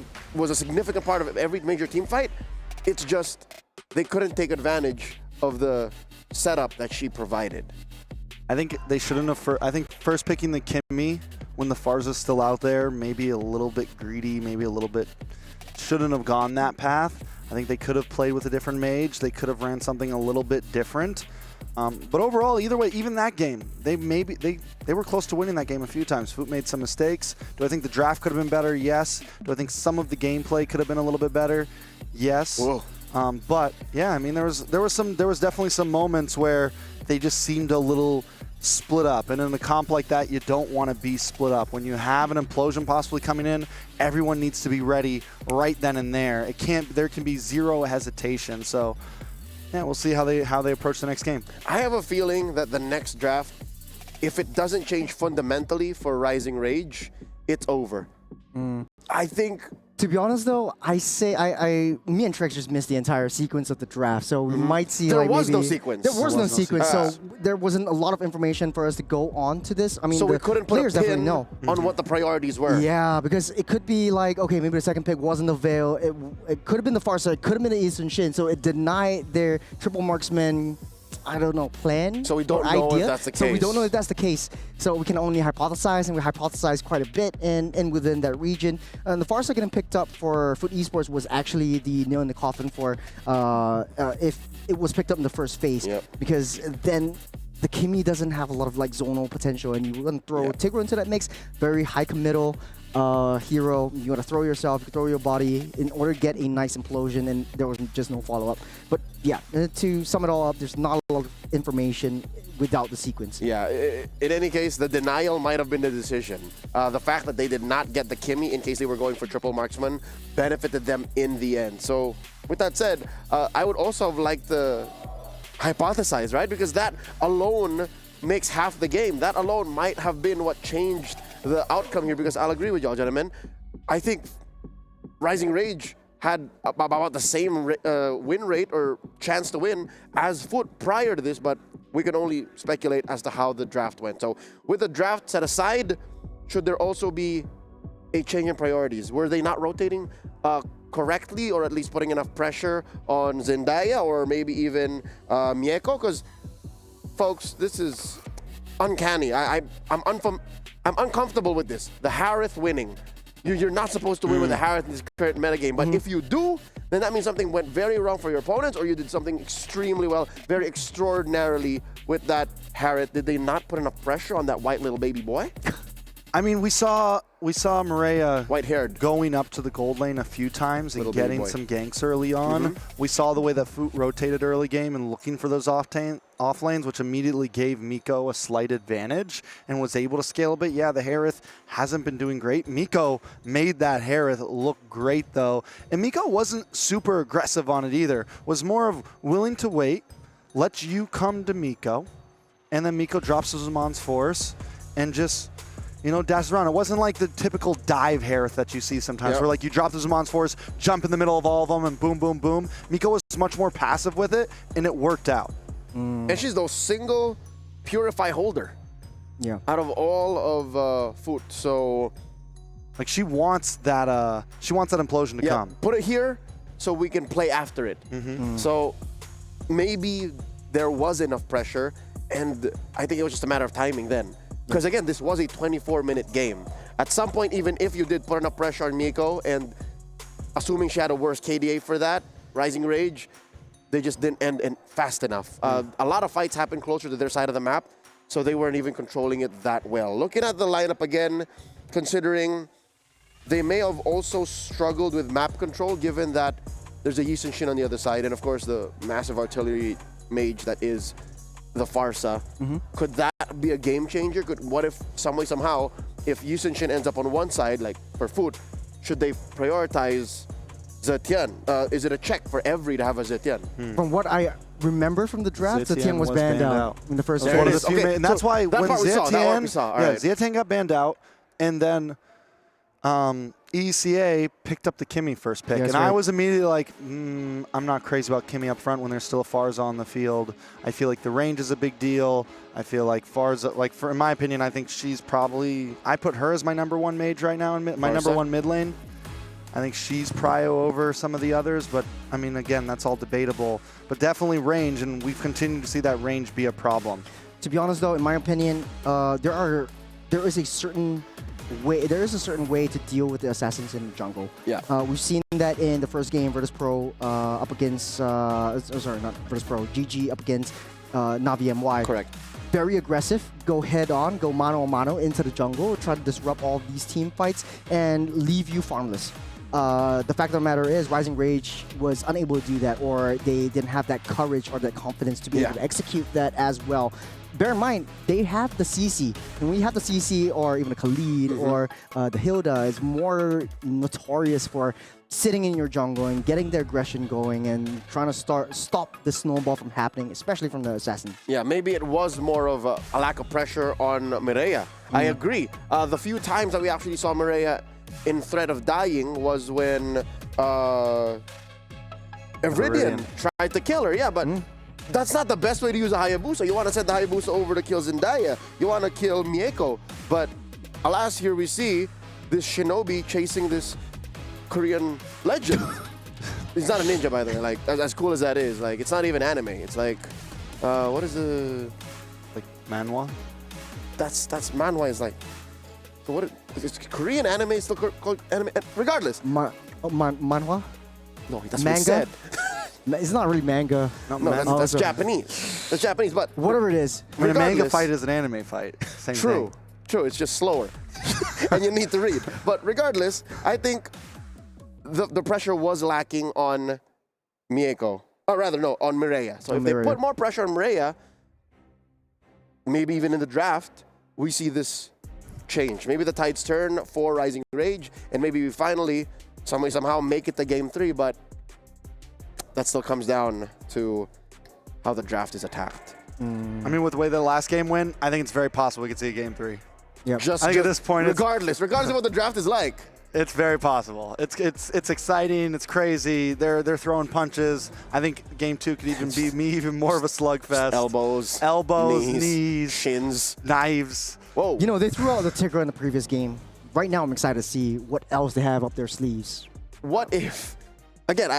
a significant part of every major team fight. It's just they couldn't take advantage of the setup that she provided. I think they shouldn't have. I think first picking the Kimi when the Farza's still out there, maybe a little bit greedy, maybe a little bit shouldn't have gone that path. I think they could have played with a different mage. They could have ran something a little bit different. But overall, either way, even that game, they were close to winning that game a few times. Foot made some mistakes. Do I think the draft could have been better? Yes. Do I think some of the gameplay could have been a little bit better? Yes. Whoa. But yeah, I mean, there was definitely some moments where they just seemed a little split up, and in a comp like that, you don't want to be split up. When you have an implosion possibly coming in, everyone needs to be ready right then and there. There can be zero hesitation. So yeah, we'll see how they approach the next game. I have a feeling that the next draft, if it doesn't change fundamentally for Rising Rage, it's over. I think To be honest, though, I say me and Trex just missed the entire sequence of the draft, so we might see There like was maybe, no sequence. There was no sequence, sequence. so there wasn't a lot of information for us to go on to this. I mean, so. the We couldn't put players a definitely pin know. on what the priorities were. Yeah, because it could be like, okay, maybe the second pick wasn't the Veil. It could have been the Farsa. It could have been the Eastern Shin. So it denied their triple marksman, I don't know, plan. So we don't or know if idea. that's the So we don't case. know if that's the case. So we can only hypothesize, and we hypothesize quite a bit and within that region. And the Farsa getting picked up for Foot Esports was actually the nail in the coffin for if it was picked up in the first phase. Yep. Because then the Kimi doesn't have a lot of like zonal potential, and you want to throw Tigro into that mix. Very high committal hero. You want to throw yourself, throw your body in order to get a nice implosion, and there was just no follow-up. But yeah, to sum it all up, there's not a lot of information without the sequence. Yeah, in any case, the denial might have been the decision. The fact that they did not get the Kimi in case they were going for triple marksman benefited them in the end. So with that said, I would also have liked to hypothesize, right? Because that alone makes half the game. That alone might have been what changed the outcome here, because I'll agree with y'all, gentlemen. I think Rising Rage had about the same win rate or chance to win as Foot prior to this, but we can only speculate as to how the draft went. So with the draft set aside, should there also be a change in priorities? Were they not rotating correctly, or at least putting enough pressure on Zendaya or maybe even Mieko? Because, folks, this is uncanny. I'm uncomfortable with this. The Harith winning. You're not supposed to win with the Harith in this current metagame, but if you do, then that means something went very wrong for your opponents, or you did something extremely well, very extraordinarily with that Harith. Did they not put enough pressure on that white little baby boy? I mean, we saw Maria White-haired. going up to the gold lane a few times and Little baby getting boy. some ganks early on. We saw the way that Foot rotated early game and looking for those off lanes, which immediately gave Miko a slight advantage and was able to scale a bit. Yeah, the Harith hasn't been doing great. Miko made that Harith look great, though. And Miko wasn't super aggressive on it either. Was more of willing to wait, let you come to Miko, and then Miko drops his Zaman's Force and just, you know, dash around. It wasn't like the typical dive Harith that you see sometimes, where like you drop the Zaman's Force, jump in the middle of all of them, and boom, boom, boom. Miko was much more passive with it, and it worked out. And she's the single Purify holder out of all of Foot. So Like she wants that implosion to come. Put it here so we can play after it. So maybe there was enough pressure, and I think it was just a matter of timing then. Because again, this was a 24-minute game. At some point, even if you did put enough pressure on Miko, and assuming she had a worse KDA for that, Rising Rage, they just didn't end fast enough. A lot of fights happened closer to their side of the map, so they weren't even controlling it that well. Looking at the lineup again, considering they may have also struggled with map control, given that there's a Yi Shin on the other side, and of course the massive artillery mage that is the Farsa. Could that be a game changer? What if some way, somehow, if Yi Shin ends up on one side, like for Foot, should they prioritize Zetian? Is it a check for every to have a Zetian? From what I remember from the draft, Zetian Zetian was banned out in the first There One it of is. the few Okay, and that's so why that when part we saw, that part we saw. All right. Zetian got banned out, and then ECA picked up the Kimi first pick, That's and I right. was immediately like, I'm not crazy about Kimi up front when there's still a Farza on the field. I feel like the range is a big deal. I feel like Farza, like in my opinion, I think she's probably, I put her as my #1 mage right now in my Farza? #1 mid lane. I think she's prio over some of the others, but I mean, again, that's all debatable. But definitely range, and we've continued to see that range be a problem. To be honest, though, in my opinion, there is a certain way to deal with the assassins in the jungle. Yeah. We've seen that in the first game, Virtus Pro up against sorry, not Virtus Pro, GG up against Navi MY. Correct. Very aggressive, go head on, go mano a mano into the jungle, try to disrupt all these team fights and leave you farmless. The fact of the matter is, Rising Rage was unable to do that, or they didn't have that courage or that confidence to be able to execute that as well. Bear in mind, they have the CC. And when you have the CC, or even a Khalid, or the Hilda, is more notorious for sitting in your jungle and getting their aggression going and trying to stop the snowball from happening, especially from the assassin. Yeah, maybe it was more of a lack of pressure on Mireia. I agree. The few times that we actually saw Mireia in threat of dying was when Iridian tried to kill her. Yeah, but that's not the best way to use a Hayabusa. You want to send the Hayabusa over to kill Zendaya. You want to kill Mieko. But alas, here we see this shinobi chasing this Korean legend. He's not a ninja, by the way. Like, as cool as that is, like, it's not even anime. It's like, what is the... Like manhwa? That's manhwa is like... So what is Korean anime still called anime? Regardless. Manhwa? No, that's manga? what he said. It's not really manga. No, that's Japanese. That's Japanese, but... Whatever it is. I mean, a manga fight is an anime fight. Same thing. True, it's just slower. And you need to read. But regardless, I think the pressure was lacking on Mieko. Or rather, no, on Mireia. So if they put more pressure on Mireia, maybe even in the draft, we see this change. Maybe the tides turn for Rising Rage, and maybe we finally, somehow make it to Game 3, but that still comes down to how the draft is attacked. I mean, with the way the last game went, I think it's very possible we could see a Game 3. Yeah. I think at this point, regardless of what the draft is like. It's very possible. It's exciting. It's crazy. They're throwing punches. I think Game 2 could even be even more of a slugfest. Elbows, knees, shins, knives. Whoa! You know, they threw out the ticker in the previous game. Right now, I'm excited to see what else they have up their sleeves. What if? Again,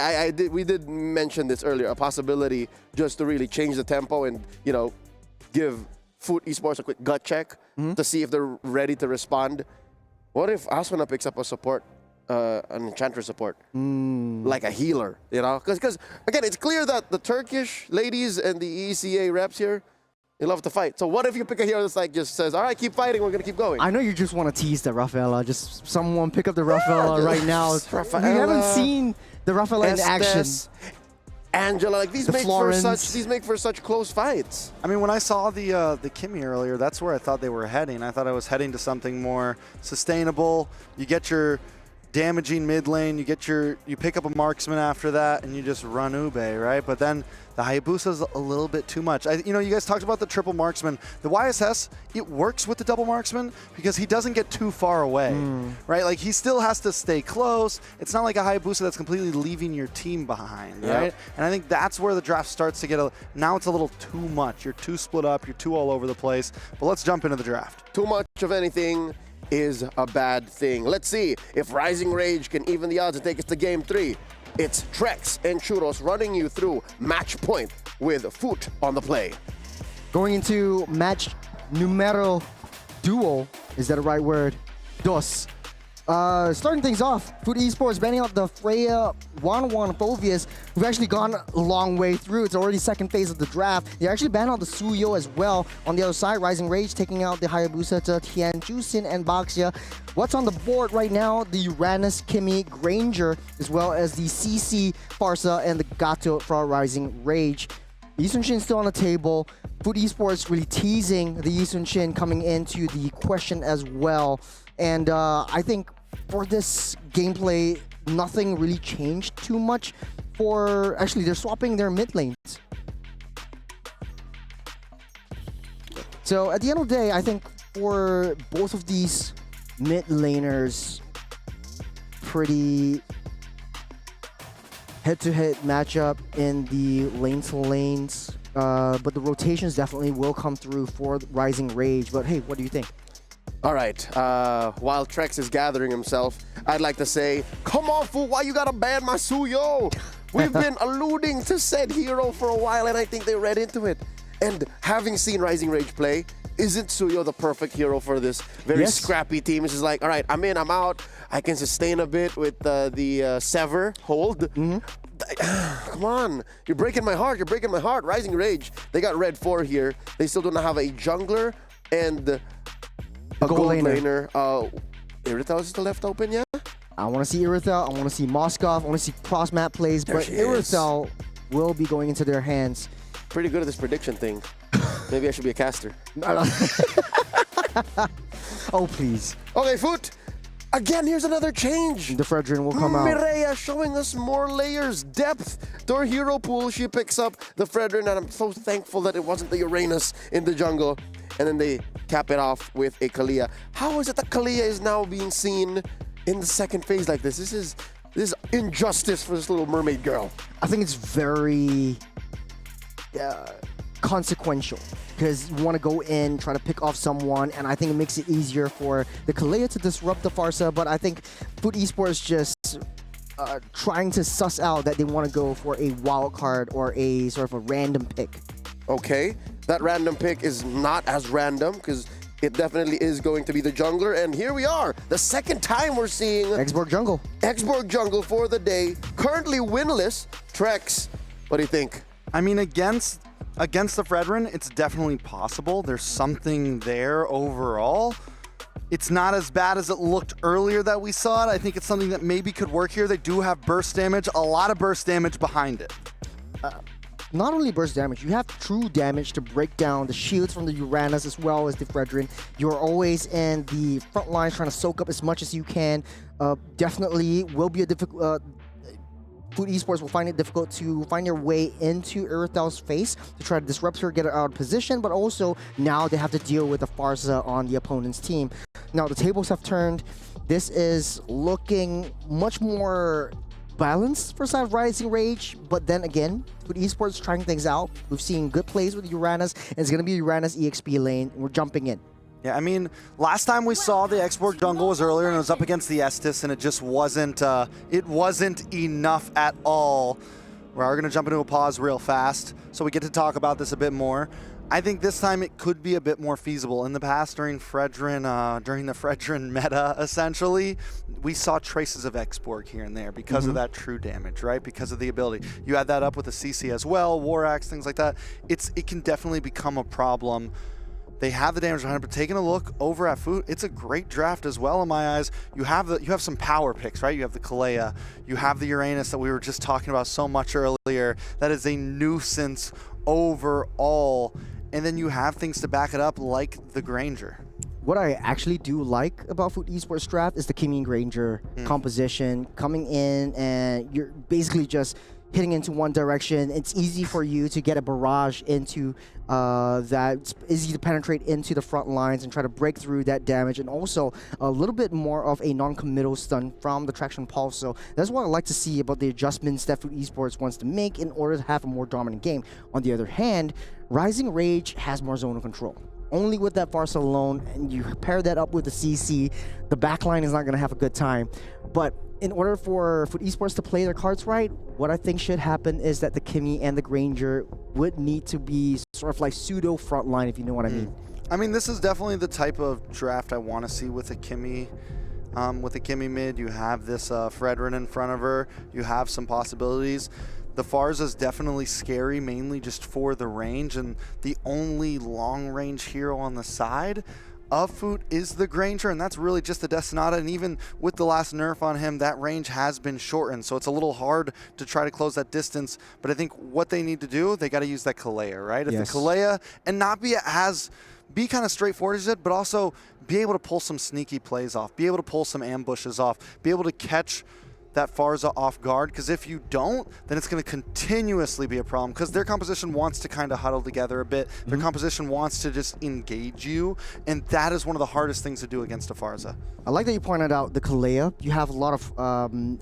we did mention this earlier. A possibility just to really change the tempo and give Foot Esports a quick gut check to see if they're ready to respond. What if Asuna picks up a support, an Enchantress support, like a healer, Because, again, it's clear that the Turkish ladies and the ECA reps here, they love to fight. So what if you pick a hero that's like just says, all right, keep fighting, we're going to keep going. I know you just want to tease the Rafaela. Just someone pick up the Rafaela right now. Rafaela, we haven't seen the Rafaela in action. Angela, like these make for such close fights. I mean, when I saw the Kimmy earlier, that's where I thought they were heading. I thought I was heading to something more sustainable. You get your damaging mid lane, you pick up a marksman after that, and you just run Ube, right? But then the Hayabusa's a little bit too much. You guys talked about the triple marksman. The YSS, it works with the double marksman because he doesn't get too far away, right? Like, he still has to stay close. It's not like a Hayabusa that's completely leaving your team behind, right? And I think that's where the draft starts to get now it's a little too much. You're too split up. You're too all over the place. But let's jump into the draft. Too much of anything is a bad thing. Let's see if Rising Rage can even the odds and take us to Game 3. It's Trex and Churros running you through match point with Foot on the play. Going into match numero duo, is that a right word? Dos. Starting things off, Foot Esports banning out the Freya 1-1 Phovius. We've actually gone a long way through. It's already second phase of the draft. They actually banned out the Suyo as well. On the other side, Rising Rage taking out the Hayabusa to Tian, Jusin, and Baxia. What's on the board right now? The Uranus, Kimmy, Granger, as well as the CC, Farsa, and the Gato for Rising Rage. Yisun Shin still on the table. Foot Esports really teasing the Yisun Shin coming into the question as well. And I think for this gameplay, nothing really changed too much. Actually, they're swapping their mid lanes. So at the end of the day, I think for both of these mid laners, pretty head-to-head matchup in the lane-to-lanes. But the rotations definitely will come through for Rising Rage. But hey, what do you think? All right, while Trex is gathering himself, I'd like to say, come on, fool, why you gotta ban my Suyo? We've been alluding to said hero for a while, and I think they read into it. And having seen Rising Rage play, isn't Suyo the perfect hero for this very scrappy team? It's just like, all right, I'm in, I'm out. I can sustain a bit with the Sever hold. Come on, you're breaking my heart, you're breaking my heart. Rising Rage, they got red 4 here. They still do not have a jungler and a gold laner. Irithel is still left open, yeah? I want to see Irithel, I want to see Moskov, I want to see cross-map plays, but Irithel will be going into their hands. Pretty good at this prediction thing. Maybe I should be a caster. Oh, please. Okay, Foot. Again, here's another change. The Fredrin will come out. Mireia showing us more layers, depth to her hero pool. She picks up the Fredrin, and I'm so thankful that it wasn't the Uranus in the jungle. And then they cap it off with a Kalia. How is it that Kalia is now being seen in the second phase like this. This is injustice for this little mermaid girl. I think it's very consequential because you want to go in, try to pick off someone, and I think it makes it easier for the Kalea to disrupt the Farsa, but I think Food Esports just trying to suss out that they want to go for a wild card or a sort of a random pick. Okay, that random pick is not as random because it definitely is going to be the jungler, and here we are, the second time we're seeing Exborg Jungle. Exborg Jungle for the day, currently winless. Trex, what do you think? I mean, against the Fredrin, it's definitely possible. There's something there overall. It's not as bad as it looked earlier that we saw it. I think it's something that maybe could work here. They do have burst damage, a lot of burst damage behind it. Not only burst damage, you have true damage to break down the shields from the Uranus as well as the Fredrin. You're always in the front lines trying to soak up as much as you can. Definitely will be a difficult... Food Esports will find it difficult to find their way into Erythel's face to try to disrupt her, get her out of position, but also now they have to deal with the Farsa on the opponent's team. Now the tables have turned. This is looking much more balanced for side of Rising Rage, but then again, Food Esports trying things out. We've seen good plays with Uranus, and it's going to be Uranus EXP lane, and we're jumping in. Yeah, I mean, last time we saw the Exborg Jungle was earlier, and it was up against the Estus, and it just wasn't, enough at all. We are going to jump into a pause real fast, so we get to talk about this a bit more. I think this time it could be a bit more feasible. In the past, during the Fredrin meta, essentially, we saw traces of Exborg here and there because of that true damage, right? Because of the ability. You add that up with the CC as well, War Axe, things like that. It can definitely become a problem. They have the damage behind it, but taking a look over at Food, it's a great draft as well in my eyes. You have some power picks, right? You have the Kalea, you have the Uranus that we were just talking about so much earlier. That is a nuisance overall. And then you have things to back it up like the Granger. What I actually do like about Food Esports draft is the Kimmy and Granger composition. Coming in and you're basically just hitting into one direction. It's easy for you to get a barrage into that. It's easy to penetrate into the front lines and try to break through that damage, and also a little bit more of a non-committal stun from the Traction Pulse. So that's what I like to see about the adjustments that Food Esports wants to make in order to have a more dominant game. On the other hand, Rising Rage has more zone of control. Only with that Farsa alone, and you pair that up with the CC, the backline is not going to have a good time. But in order for Food Esports to play their cards right, what I think should happen is that the Kimmy and the Granger would need to be sort of like pseudo frontline, if you know what I mean. I mean, this is definitely the type of draft I want to see with a Kimmy. With the Kimmy mid, you have this Fredrin in front of her. You have some possibilities. The Farsa is definitely scary, mainly just for the range, and the only long-range hero on the side of Food is the Granger, and that's really just the Destinata, and even with the last nerf on him, that range has been shortened, so it's a little hard to try to close that distance. But I think what they need to do, they got to use that Kalea, right? If the Kalea, and not be kind of straightforward as it, but also be able to pull some sneaky plays off, be able to pull some ambushes off, be able to catch that Farsa off guard, because if you don't, then it's going to continuously be a problem, because their composition wants to kind of huddle together a bit. Their composition wants to just engage you, and that is one of the hardest things to do against a Farsa. I like that you pointed out the Kalea. You have a lot of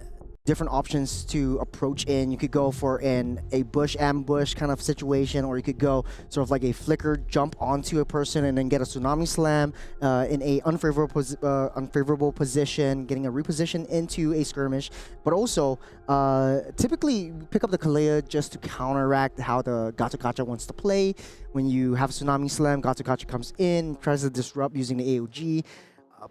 different options to approach in. You could go for a bush ambush kind of situation, or you could go sort of like a flicker jump onto a person and then get a tsunami slam in a unfavorable position, getting a reposition into a skirmish. But also, typically pick up the Kalea just to counteract how the Gacha Gacha wants to play. When you have a tsunami slam, Gacha Gacha comes in, tries to disrupt using the AOG.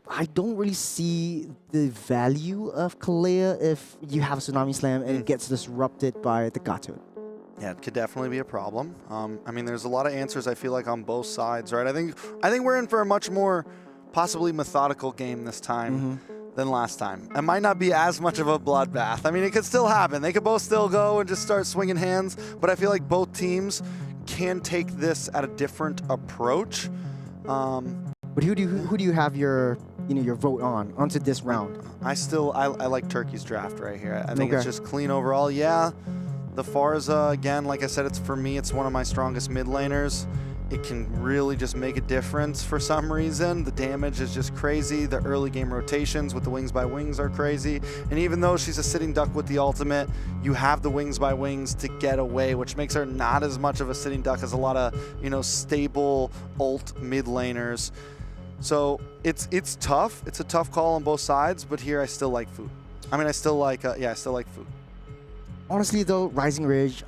I don't really see the value of Kalea if you have a Tsunami Slam and it gets disrupted by the Gato. Yeah, it could definitely be a problem. I mean, there's a lot of answers, I feel like, on both sides, right? I think we're in for a much more possibly methodical game this time than last time. It might not be as much of a bloodbath. I mean, it could still happen. They could both still go and just start swinging hands, but I feel like both teams can take this at a different approach. But who do you have your vote onto this round? I like Turkey's draft right here. I think it's just clean overall. Yeah, the Farsa, again, like I said, for me, it's one of my strongest mid laners. it can really just make a difference for some reason. The damage is just crazy. The early game rotations with the wings by wings are crazy. And even though she's a sitting duck with the ultimate, you have the wings by wings to get away, which makes her not as much of a sitting duck as a lot of, you know, stable ult mid laners. So it's tough. It's a tough call on both sides, but here I still like Food. I mean, I still like Food. Honestly though, Rising Rage,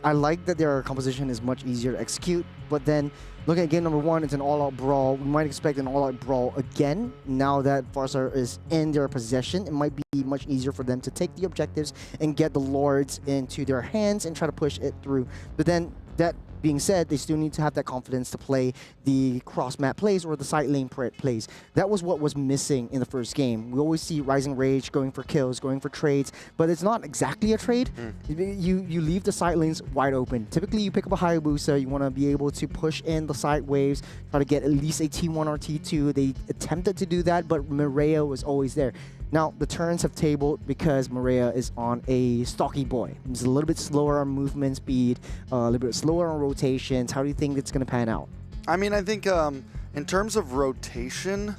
I like that their composition is much easier to execute, but then looking at game number 1, it's an all-out brawl. We might expect an all-out brawl again. Now that Farsar is in their possession, it might be much easier for them to take the objectives and get the Lords into their hands and try to push it through. But then, that being said, they still need to have that confidence to play the cross-map plays or the side lane plays. That was what was missing in the first game. We always see Rising Rage going for kills, going for trades, but it's not exactly a trade. You leave the side lanes wide open. Typically, you pick up a Hayabusa, you want to be able to push in the side waves, try to get at least a T1 or T2. They attempted to do that, but Maria was always there. Now, the turns have tabled because Maria is on a stocky boy. He's a little bit slower on movement speed, a little bit slower on rotations. How do you think it's going to pan out? I mean, I think in terms of rotation,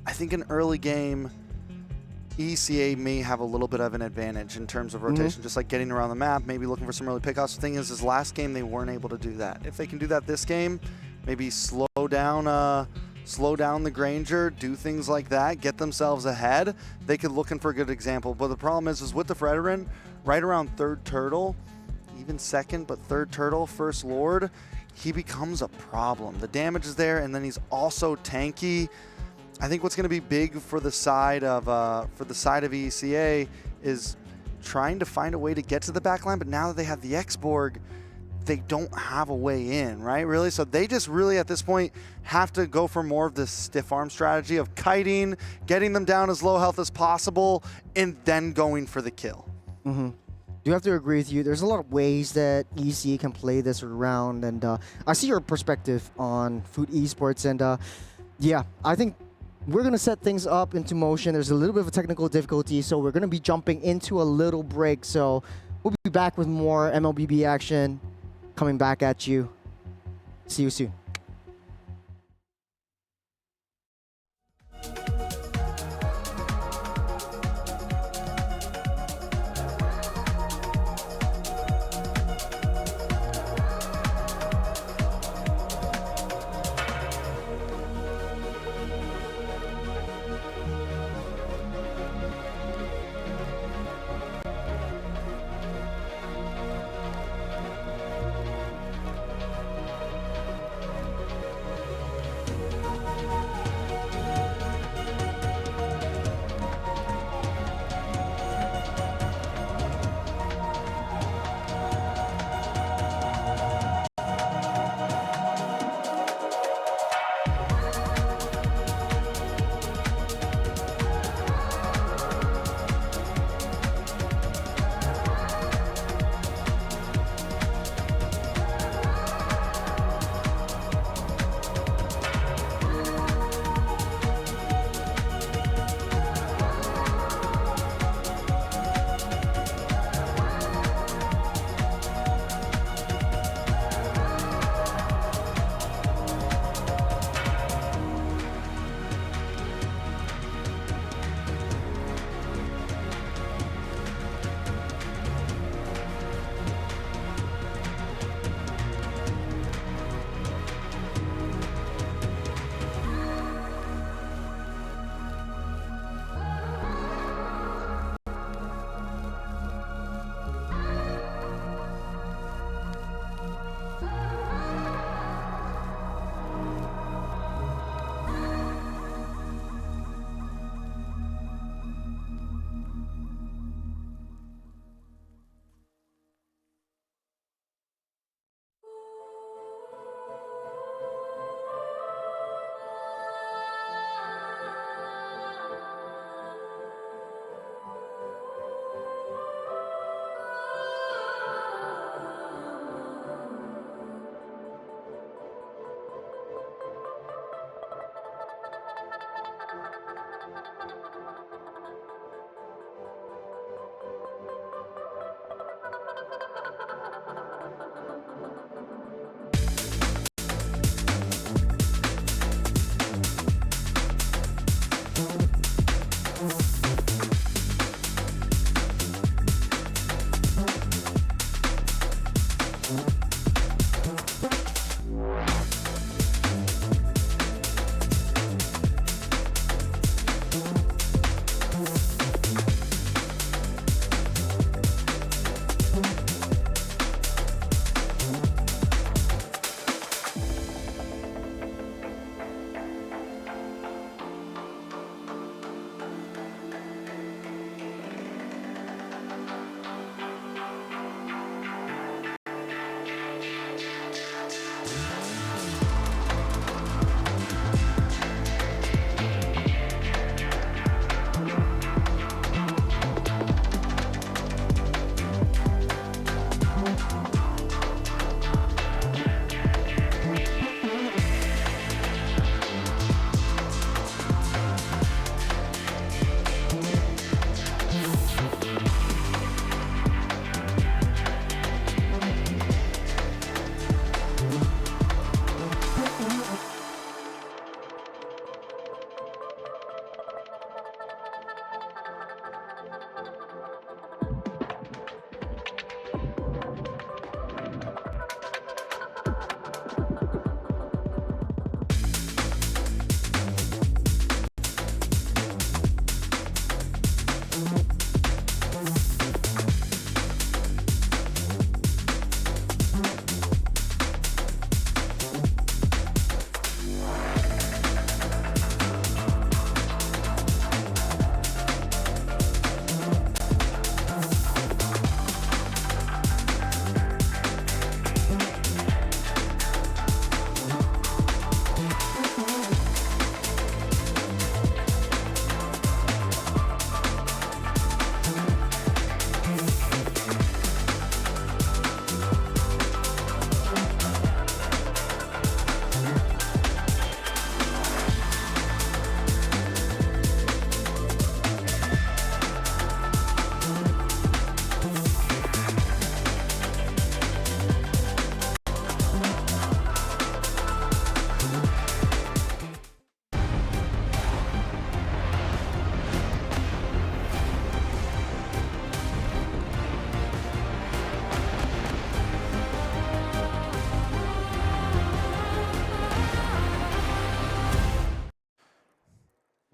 I think in early game, ECA may have a little bit of an advantage in terms of rotation, just like getting around the map, maybe looking for some early pickoffs. The thing is last game they weren't able to do that. If they can do that this game, maybe slow down the Granger, do things like that, get themselves ahead, they could looking for a good example. But the problem is with the Fredoran, right around third turtle, even second, but third turtle, first Lord, he becomes a problem. The damage is there, and then he's also tanky. I think what's going to be big for the side of ECA is trying to find a way to get to the backline. But now that they have the X-Borg, they don't have a way in, right? Really, so they just really at this point have to go for more of this stiff arm strategy of kiting, getting them down as low health as possible, and then going for the kill. Do you have to agree with you? There's a lot of ways that EC can play this around, and I see your perspective on Food Esports, and yeah, I think we're going to set things up into motion. There's a little bit of a technical difficulty, so we're going to be jumping into a little break, so we'll be back with more MLBB action coming back at you. See you soon.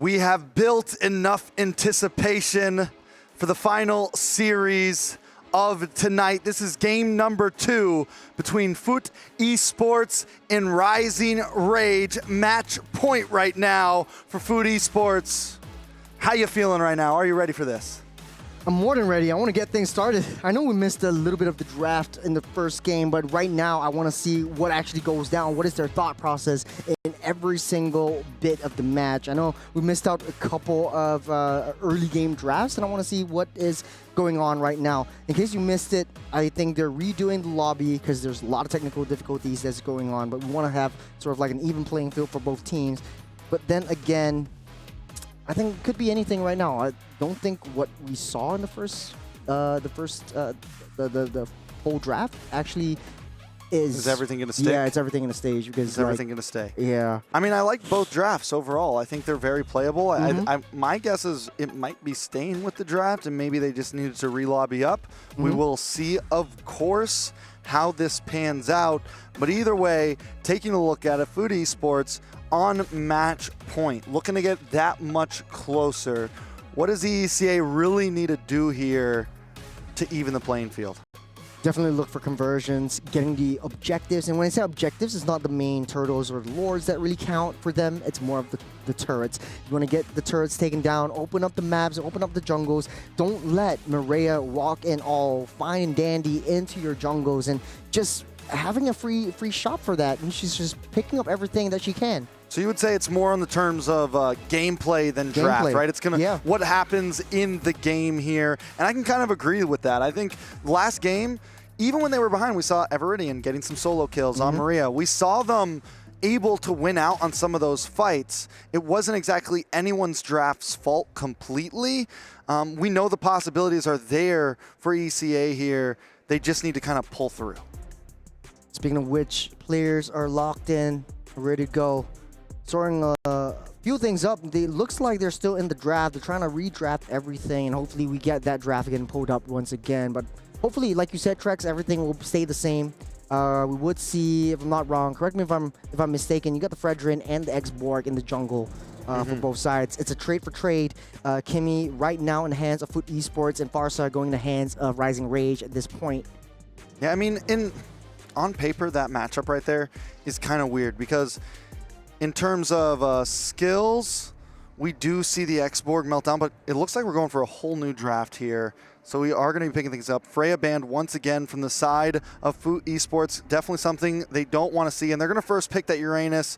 We have built enough anticipation for the final series of tonight. This is game number 2 between Foot Esports and Rising Rage. Match point right now for Foot Esports. How you feeling right now? Are you ready for this? I'm more than ready. I want to get things started. I know we missed a little bit of the draft in the first game, but right now I want to see what actually goes down. What is their thought process in every single bit of the match? I know we missed out a couple of early game drafts, and I want to see what is going on right now. In case you missed it, I think they're redoing the lobby because there's a lot of technical difficulties that's going on, but we want to have sort of like an even playing field for both teams. But then again, I think it could be anything right now. I don't think what we saw in the whole draft actually Is everything going to stay? Yeah, it's everything in the stage because is everything going to stay? Yeah. I mean, I like both drafts overall. I think they're very playable. My guess is it might be staying with the draft, and maybe they just needed to re-lobby up. We will see, of course, how this pans out. But either way, taking a look at it, Foot Esports on match point, looking to get that much closer. What does the ECA really need to do here to even the playing field? Definitely look for conversions, getting the objectives. And when I say objectives, it's not the main turtles or the lords that really count for them. It's more of the turrets. You want to get the turrets taken down, open up the maps, open up the jungles. Don't let Maria walk in all fine and dandy into your jungles and just having a free shot for that. And she's just picking up everything that she can. So you would say it's more on the terms of gameplay than draft, right? It's gonna what happens in the game here, and I can kind of agree with that. I think last game, even when they were behind, we saw Everidian getting some solo kills on Maria. We saw them able to win out on some of those fights. It wasn't exactly anyone's draft's fault completely. We know the possibilities are there for ECA here. They just need to kind of pull through. Speaking of which, players are locked in, ready to go. Sorting a few things up. It looks like they're still in the draft. They're trying to redraft everything, and hopefully we get that draft getting pulled up once again. But hopefully, like you said, Trex, everything will stay the same. We would see, if I'm not wrong, correct me if I'm mistaken, you got the Fredrin and the X-Borg in the jungle for both sides. It's a trade for trade. Kimmy right now in the hands of Foot Esports, and Farsa going in the hands of Rising Rage at this point. Yeah, I mean, on paper, that matchup right there is kind of weird because in terms of skills, we do see the X-Borg meltdown, but it looks like we're going for a whole new draft here. So we are going to be picking things up. Freya banned once again from the side of Foot Esports. Definitely something they don't want to see, and they're going to first pick that Uranus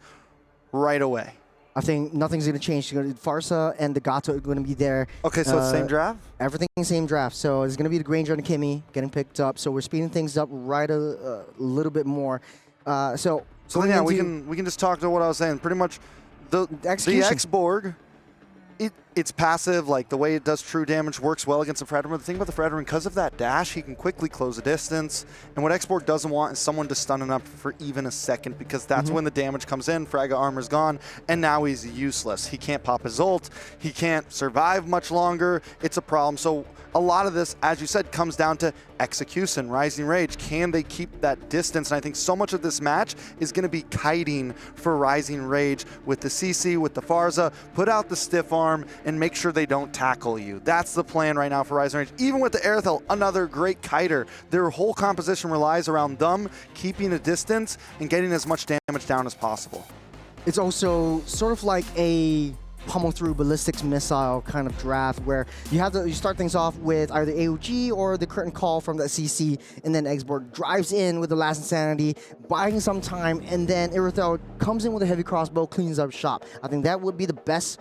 right away. I think nothing's going to change. Farsa and the Gato are going to be there. Okay, so it's same draft? Everything same draft. So it's going to be the Granger and the Kimmy getting picked up. So we're speeding things up right a little bit more. So then, yeah, we can just talk to what I was saying. Pretty much the X-Borg, it's passive, like the way it does true damage works well against the Fredrin. But the thing about the Fredrin, because of that dash, he can quickly close a distance. And what X-Borg doesn't want is someone to stun him up for even a second, because that's when the damage comes in. Fragga armor's gone, and now he's useless. He can't pop his ult. He can't survive much longer. It's a problem. So a lot of this, as you said, comes down to execution, Rising Rage. Can they keep that distance? And I think so much of this match is going to be kiting for Rising Rage with the CC, with the Farsa. Put out the stiff arm and make sure they don't tackle you. That's the plan right now for Rising Rage. Even with the Aerithel, another great kiter. Their whole composition relies around them keeping a distance and getting as much damage down as possible. It's also sort of like a pummel through ballistics missile kind of draft where you start things off with either AOG or the curtain call from the CC, and then X-Borg drives in with the last insanity, buying some time, and then Aerithel comes in with a heavy crossbow, cleans up shop. I think that would be the best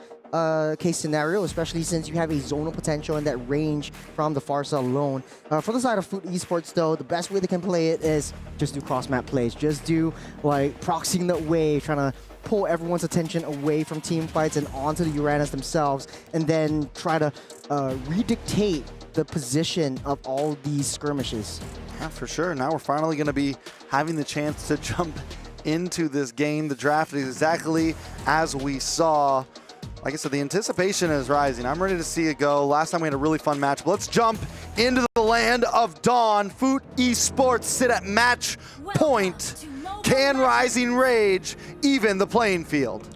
case scenario, especially since you have a zonal potential and that range from the Farsa alone. For the side of Foot Esports though, the best way they can play it is just do cross map plays. Just do like proxying that wave, trying to pull everyone's attention away from team fights and onto the Uranus themselves, and then try to redictate the position of all these skirmishes. Yeah, for sure. Now we're finally going to be having the chance to jump into this game. The draft is exactly as we saw. Like I said, the anticipation is rising. I'm ready to see it go. Last time we had a really fun match. But let's jump into the land of Dawn. Foot Esports sit at match point. Can Rising Rage even the playing field?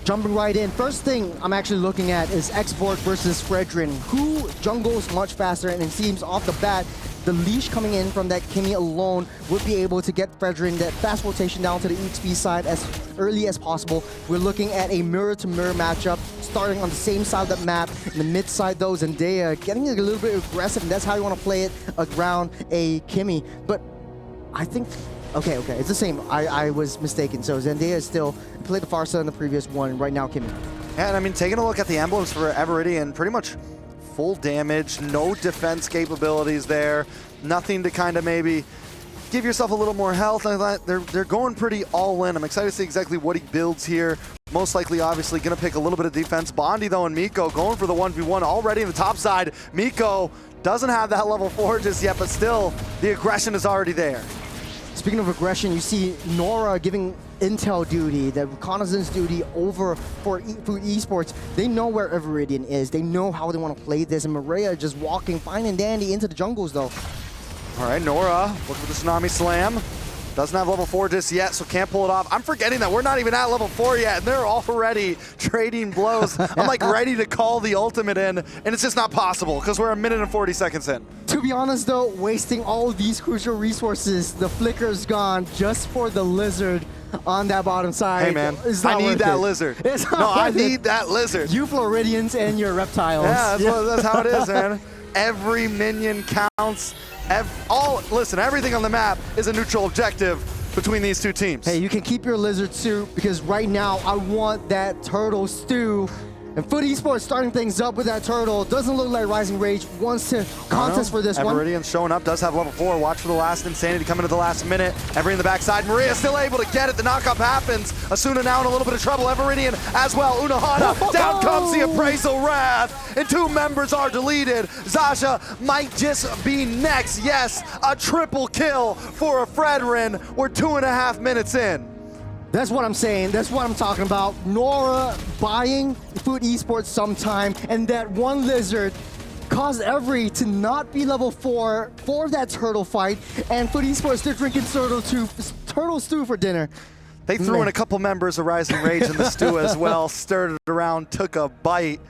Jumping right in, first thing I'm actually looking at is Xborg versus Fredrin. Who jungles much faster, and it seems off the bat, the leash coming in from that Kimmy alone would be able to get Fredrin that fast rotation down to the EXP side as early as possible. We're looking at a mirror-to-mirror matchup, starting on the same side of the map. In the mid side though, Zendaya getting a little bit aggressive, and that's how you want to play it around a Kimmy. But I think, okay, it's the same. I was mistaken. So Zendaya is still played the Farsa in the previous one, right now Kimmy. Yeah, and I mean, taking a look at the emblems for Everidian, pretty much full damage, no defense capabilities there, nothing to kind of maybe give yourself a little more health. They're going pretty all in. I'm excited to see exactly what he builds here. Most likely, obviously, going to pick a little bit of defense. Bondi, though, and Miko going for the 1v1 already in the top side. Miko doesn't have that level 4 just yet, but still, the aggression is already there. Speaking of aggression, you see Nora giving intel duty, the reconnaissance duty over for Food Esports. They know where Everidian is. They know how they want to play this, and Maria just walking fine and dandy into the jungles, though. All right, Nora looking for the Tsunami Slam. Doesn't have level 4 just yet, so can't pull it off. I'm forgetting that we're not even at level 4 yet, and they're already trading blows. I'm like ready to call the ultimate in, and it's just not possible because we're 1 minute and 40 seconds in. To be honest though, wasting all these crucial resources, the flicker's gone just for the lizard on that bottom side. Hey man, I need that lizard. I need that lizard. You Floridians and your reptiles. Yeah, that's how it is, man. Every minion counts. Listen, everything on the map is a neutral objective between these two teams. Hey, you can keep your lizard suit because right now I want that turtle stew. And Foot Esports starting things up with that turtle. Doesn't look like Rising Rage wants to contest for this one. Everidian's showing up, does have level 4. Watch for the last Insanity coming to the last minute. Every in the backside. Maria still able to get it. The knockup happens. Asuna now in a little bit of trouble. Everidian as well. Unahana. Down comes the Appraisal Wrath. And 2 members are deleted. Zasha might just be next. Yes, a triple kill for a Fredrin. We're 2.5 minutes in. That's what I'm saying. That's what I'm talking about. Nora buying Food Esports sometime, and that one lizard caused Every to not be level 4 for that turtle fight, and Food Esports, they're drinking turtle stew for dinner. They threw in a couple members of Rising Rage in the stew as well, stirred it around, took a bite.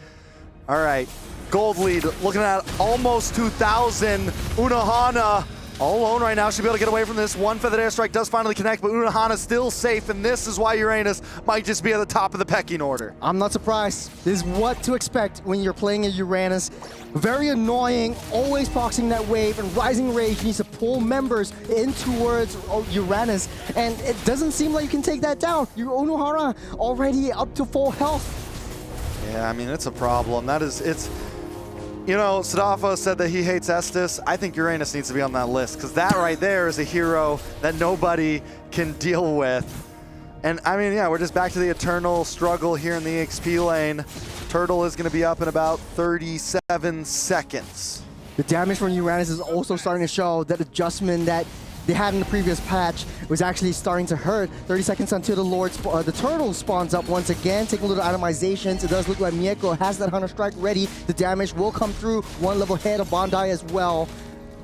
All right, gold lead, looking at almost 2,000. Unahana all alone right now, should be able to get away from this. One feathered airstrike does finally connect, but Unahana's still safe, and this is why Uranus might just be at the top of the pecking order. I'm not surprised. This is what to expect when you're playing a Uranus. Very annoying, always proxying that wave, and Rising Rage needs to pull members in towards Uranus, and it doesn't seem like you can take that down. Your Unohana already up to full health. Yeah, I mean, it's a problem. You know, Sadafa said that he hates Estes. I think Uranus needs to be on that list, because that right there is a hero that nobody can deal with. And I mean, yeah, we're just back to the eternal struggle here in the EXP lane. Turtle is going to be up in about 37 seconds. The damage from Uranus is also starting to show that adjustment that they had in the previous patch was actually starting to hurt. 30 seconds until the turtle spawns up once again, taking a little itemizations. It does look like Mieko has that Hunter Strike ready. The damage will come through. 1 level ahead of Bondi as well.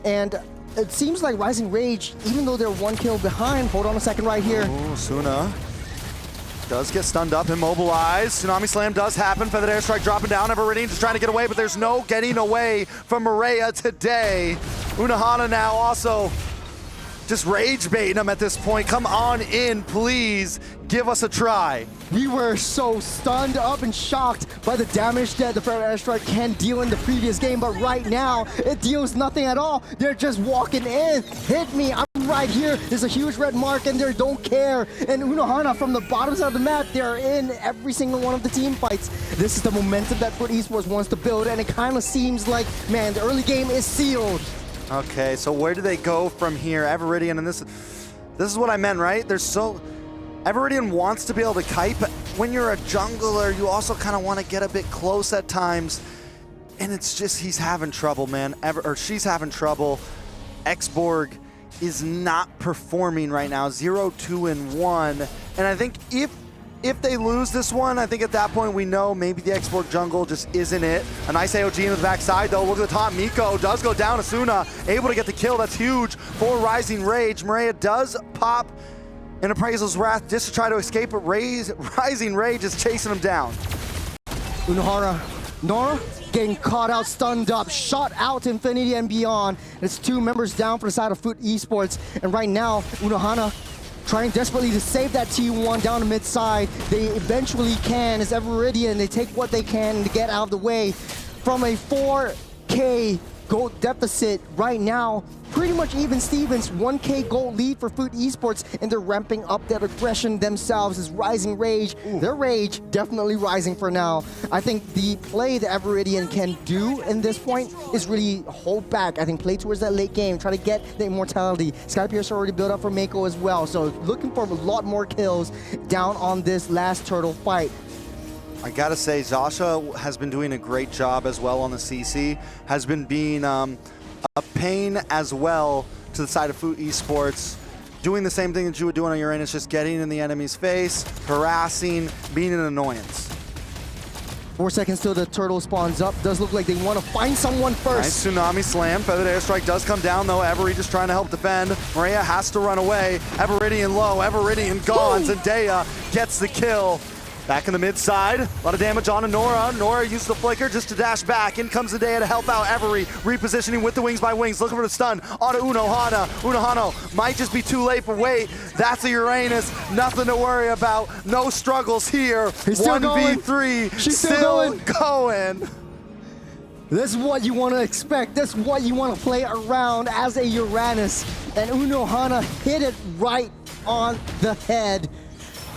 And it seems like Rising Rage, even though they're 1 kill behind, hold on a second right here. Oh, Suna does get stunned up, immobilized. Tsunami Slam does happen. Feathered Airstrike dropping down. Everridian just trying to get away, but there's no getting away from Maria today. Unahana now also just rage baiting him at this point. Come on in, please. Give us a try. We were so stunned up and shocked by the damage that the Feathered Airstrike can deal in the previous game, but right now, it deals nothing at all. They're just walking in. Hit me, I'm right here. There's a huge red mark and they don't care. And Unohana from the bottom side of the map, they're in every single one of the team fights. This is the momentum that Foot Esports wants to build, and it kind of seems like, man, the early game is sealed. Okay, so where do they go from here? Everridian, and this is what I meant, right? Everridian wants to be able to kite, but when you're a jungler, you also kind of want to get a bit close at times. And it's just, he's having trouble, man. She's having trouble. Xborg is not performing right now. 0-2-1. And I think if they lose this one, I think at that point we know maybe the Xborg jungle just isn't it. A nice AOG in the backside though. Look at the top. Miko does go down. Asuna able to get the kill. That's huge for Rising Rage. Maria does pop in Appraisal's Wrath just to try to escape, but Rising Rage is chasing him down. Unohana, Nora getting caught out, stunned up, shot out to infinity and beyond. It's 2 members down for the side of Foot Esports. And right now, Unohana trying desperately to save that T1 down the mid side. They eventually can, as Everridian, they take what they can to get out of the way. From a 4K gold deficit right now, pretty much even Stevens, 1K gold lead for Foot Esports, and they're ramping up their aggression themselves as Rising Rage. Their rage definitely rising for now. I think the play that Everridian can do in this point is really hold back. I think play towards that late game, try to get the immortality. Skypiercer already built up for Mako as well, so looking for a lot more kills down on this last turtle fight. I gotta say, Zasha has been doing a great job as well on the CC, has been being a pain as well to the side of Foot Esports, doing the same thing that you would do on Uranus, just getting in the enemy's face, harassing, being an annoyance. 4 seconds till the turtle spawns up. Does look like they want to find someone first. Nice Tsunami Slam. Feathered Airstrike does come down though. Every just trying to help defend. Maria has to run away. Everridian low. Everridian gone. Zendaya gets the kill. Back in the mid side, a lot of damage on Nora. Nora used the flicker just to dash back. In comes Zendaya to help out Every, repositioning with the wings by wings, looking for the stun onto Unohana. Unohana might just be too late, but wait, that's a Uranus. Nothing to worry about. No struggles here. He's still 1v3, She's still going. This is what you want to expect. This is what you want to play around as a Uranus. And Unohana hit it right on the head.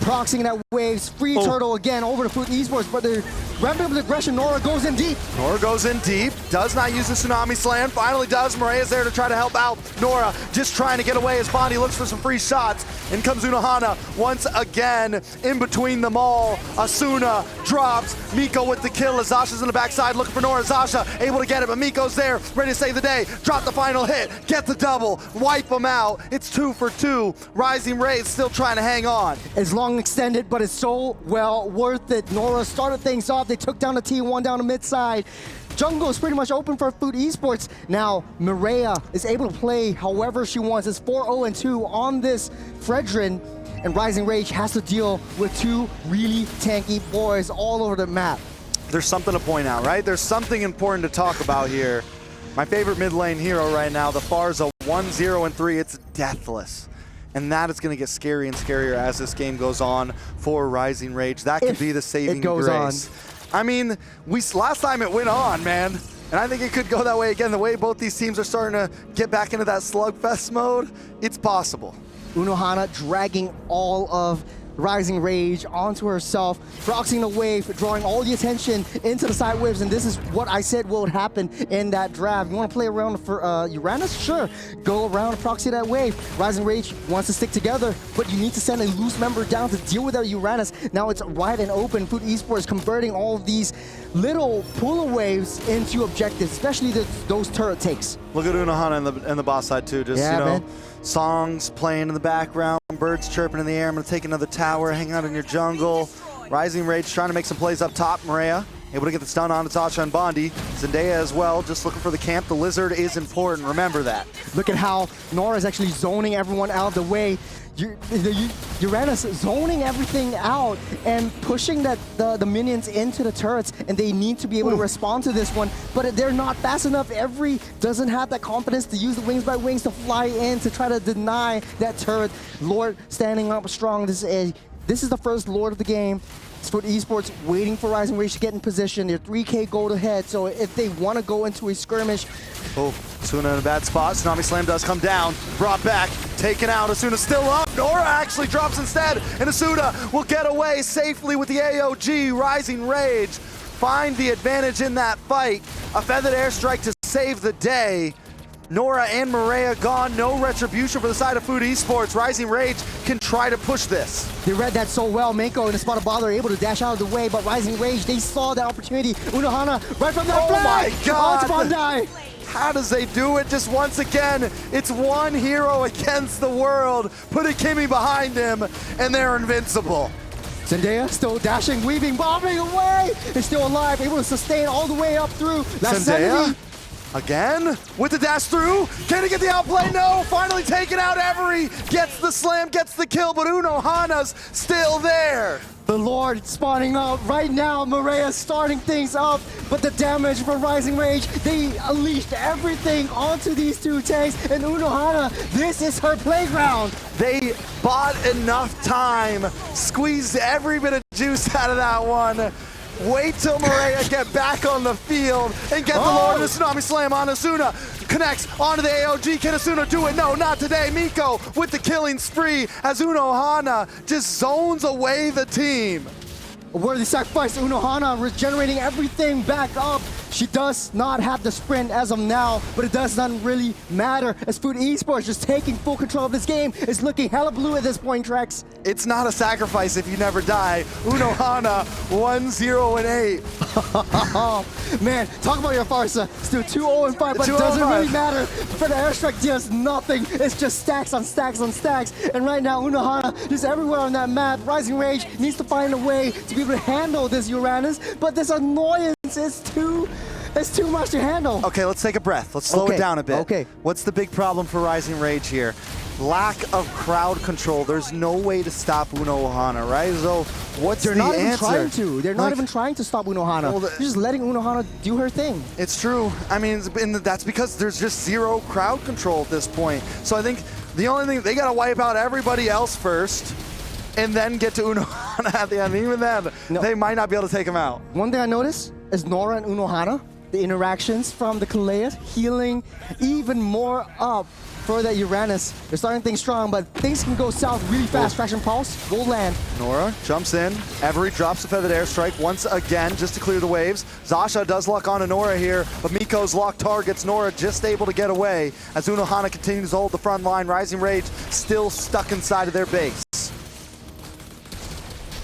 Proxying that waves, free turtle again over to Foot Esports, but they're ramping up the aggression. Nora goes in deep. Nora goes in deep, does not use the Tsunami Slam, finally does. Maria's there to try to help out Nora, just trying to get away as Bondi looks for some free shots. In comes Unohana once again, in between them all. Asuna drops, Miko with the kill as Zasha's in the backside looking for Nora. Zasha able to get it, but Miko's there, ready to save the day. Drop the final hit, get the double, wipe them out. It's 2 for 2. Rising Rage still trying to hang on. It's long extended, but it's so well worth it. Nora started things off. They took down the T1 down the mid side. Jungle is pretty much open for Foot Esports. Now, Mireia is able to play however she wants. It's 4-0-2 on this Fredrin, and Rising Rage has to deal with 2 really tanky boys all over the map. There's something to point out, right? There's something important to talk about here. My favorite mid lane hero right now, the Farza 1-0-3, it's Deathless. And that is going to get scary and scarier as this game goes on for Rising Rage. That could be the saving grace. I mean, last time it went on, man. And I think it could go that way again. The way both these teams are starting to get back into that slugfest mode, it's possible. Unohana dragging all of Rising Rage onto herself, proxying the wave, drawing all the attention into the side waves, and this is what I said would happen in that draft. You want to play around for Uranus? Sure. Go around and proxy that wave. Rising Rage wants to stick together, but you need to send a loose member down to deal with that Uranus. Now it's wide and open. Foot Esports converting all of these little pull waves into objectives, especially those turret takes. Look at Unohana in the boss side too. Just, you know, man. Songs playing in the background, birds chirping in the air. I'm going to take another tower, hang out in your jungle. Rising Rage trying to make some plays up top. Maria able to get the stun on Zasha and Bondi. Zendaya as well, just looking for the camp. The Lizard is important, remember that. Look at how Nora is actually zoning everyone out of the way. Uranus zoning everything out and pushing the minions into the turrets, and they need to be able to respond to this one, but they're not fast enough. Every doesn't have that confidence to use the wings by wings to fly in to try to deny that turret. Lord standing up strong. This is the first Lord of the game. It's Foot Esports waiting for Rising Rage to get in position. They're 3K gold ahead, so if they want to go into a skirmish. Oh, Asuna in a bad spot. Tsunami Slam does come down. Brought back, taken out. Asuna still up. Nora actually drops instead, and Asuna will get away safely with the AOG. Rising Rage find the advantage in that fight. A feathered airstrike to save the day. Nora and Mireia gone, no retribution for the side of Foot Esports. Rising Rage can try to push this. They read that so well. Mako in the spot of bother able to dash out of the way, but Rising Rage, they saw that opportunity. Unohana right from that flag. My God! Oh, it's Bondi. How does they do it? Just once again, it's one hero against the world. Put a Kimmy behind him, and they're invincible. Zendaya still dashing, weaving, bombing away. They're still alive, able to sustain all the way up through. Zendaya? Again, with the dash through. Can he get the outplay? No, finally taken out. Every gets the slam, gets the kill, but Unohana's still there. The Lord spawning out right now. Maria starting things up, but the damage from Rising Rage, they unleashed everything onto these two tanks, and Unohana, this is her playground. They bought enough time, squeezed every bit of juice out of that one. Wait till Maria get back on the field and get the Lord of the Tsunami Slam on Asuna. Connects onto the AOG. Can Asuna do it? No, not today. Miko with the killing spree as Unohana just zones away the team. A worthy sacrifice. Unohana regenerating everything back up. She does not have the sprint as of now, but it does not really matter as Food Esports just taking full control of this game. It's looking hella blue at this point, Trex. It's not a sacrifice if you never die. Unohana 1-0-8. Man, talk about your Farsa. Still 2-0-5, but it doesn't really matter. For the airstrike, just nothing. It's just stacks on stacks on stacks. And right now, Unohana is everywhere on that map. Rising Rage needs to find a way to be able to handle this Uranus, but this annoyance is too much to handle. Okay, let's take a breath. Let's slow it down a bit. Okay. What's the big problem for Rising Rage here? Lack of crowd control. There's no way to stop Unohana, right? So what's the answer? They're not even trying to. They're not even trying to stop Unohana. Well, they're just letting Unohana do her thing. It's true. I mean, that's because there's just zero crowd control at this point. So I think the only thing, they got to wipe out everybody else first and then get to Unohana at the end. Even then, they might not be able to take him out. One thing I noticed is Nora and Unohana, the interactions from the Kaleas, healing even more up for that Uranus. They're starting things strong, but things can go south really fast. Fraction Pulse will land. Nora jumps in. Every drops a feathered airstrike once again just to clear the waves. Zasha does luck on Nora here, but Miko's lock targets Nora just able to get away as Unohana continues to hold the front line. Rising Rage still stuck inside of their base.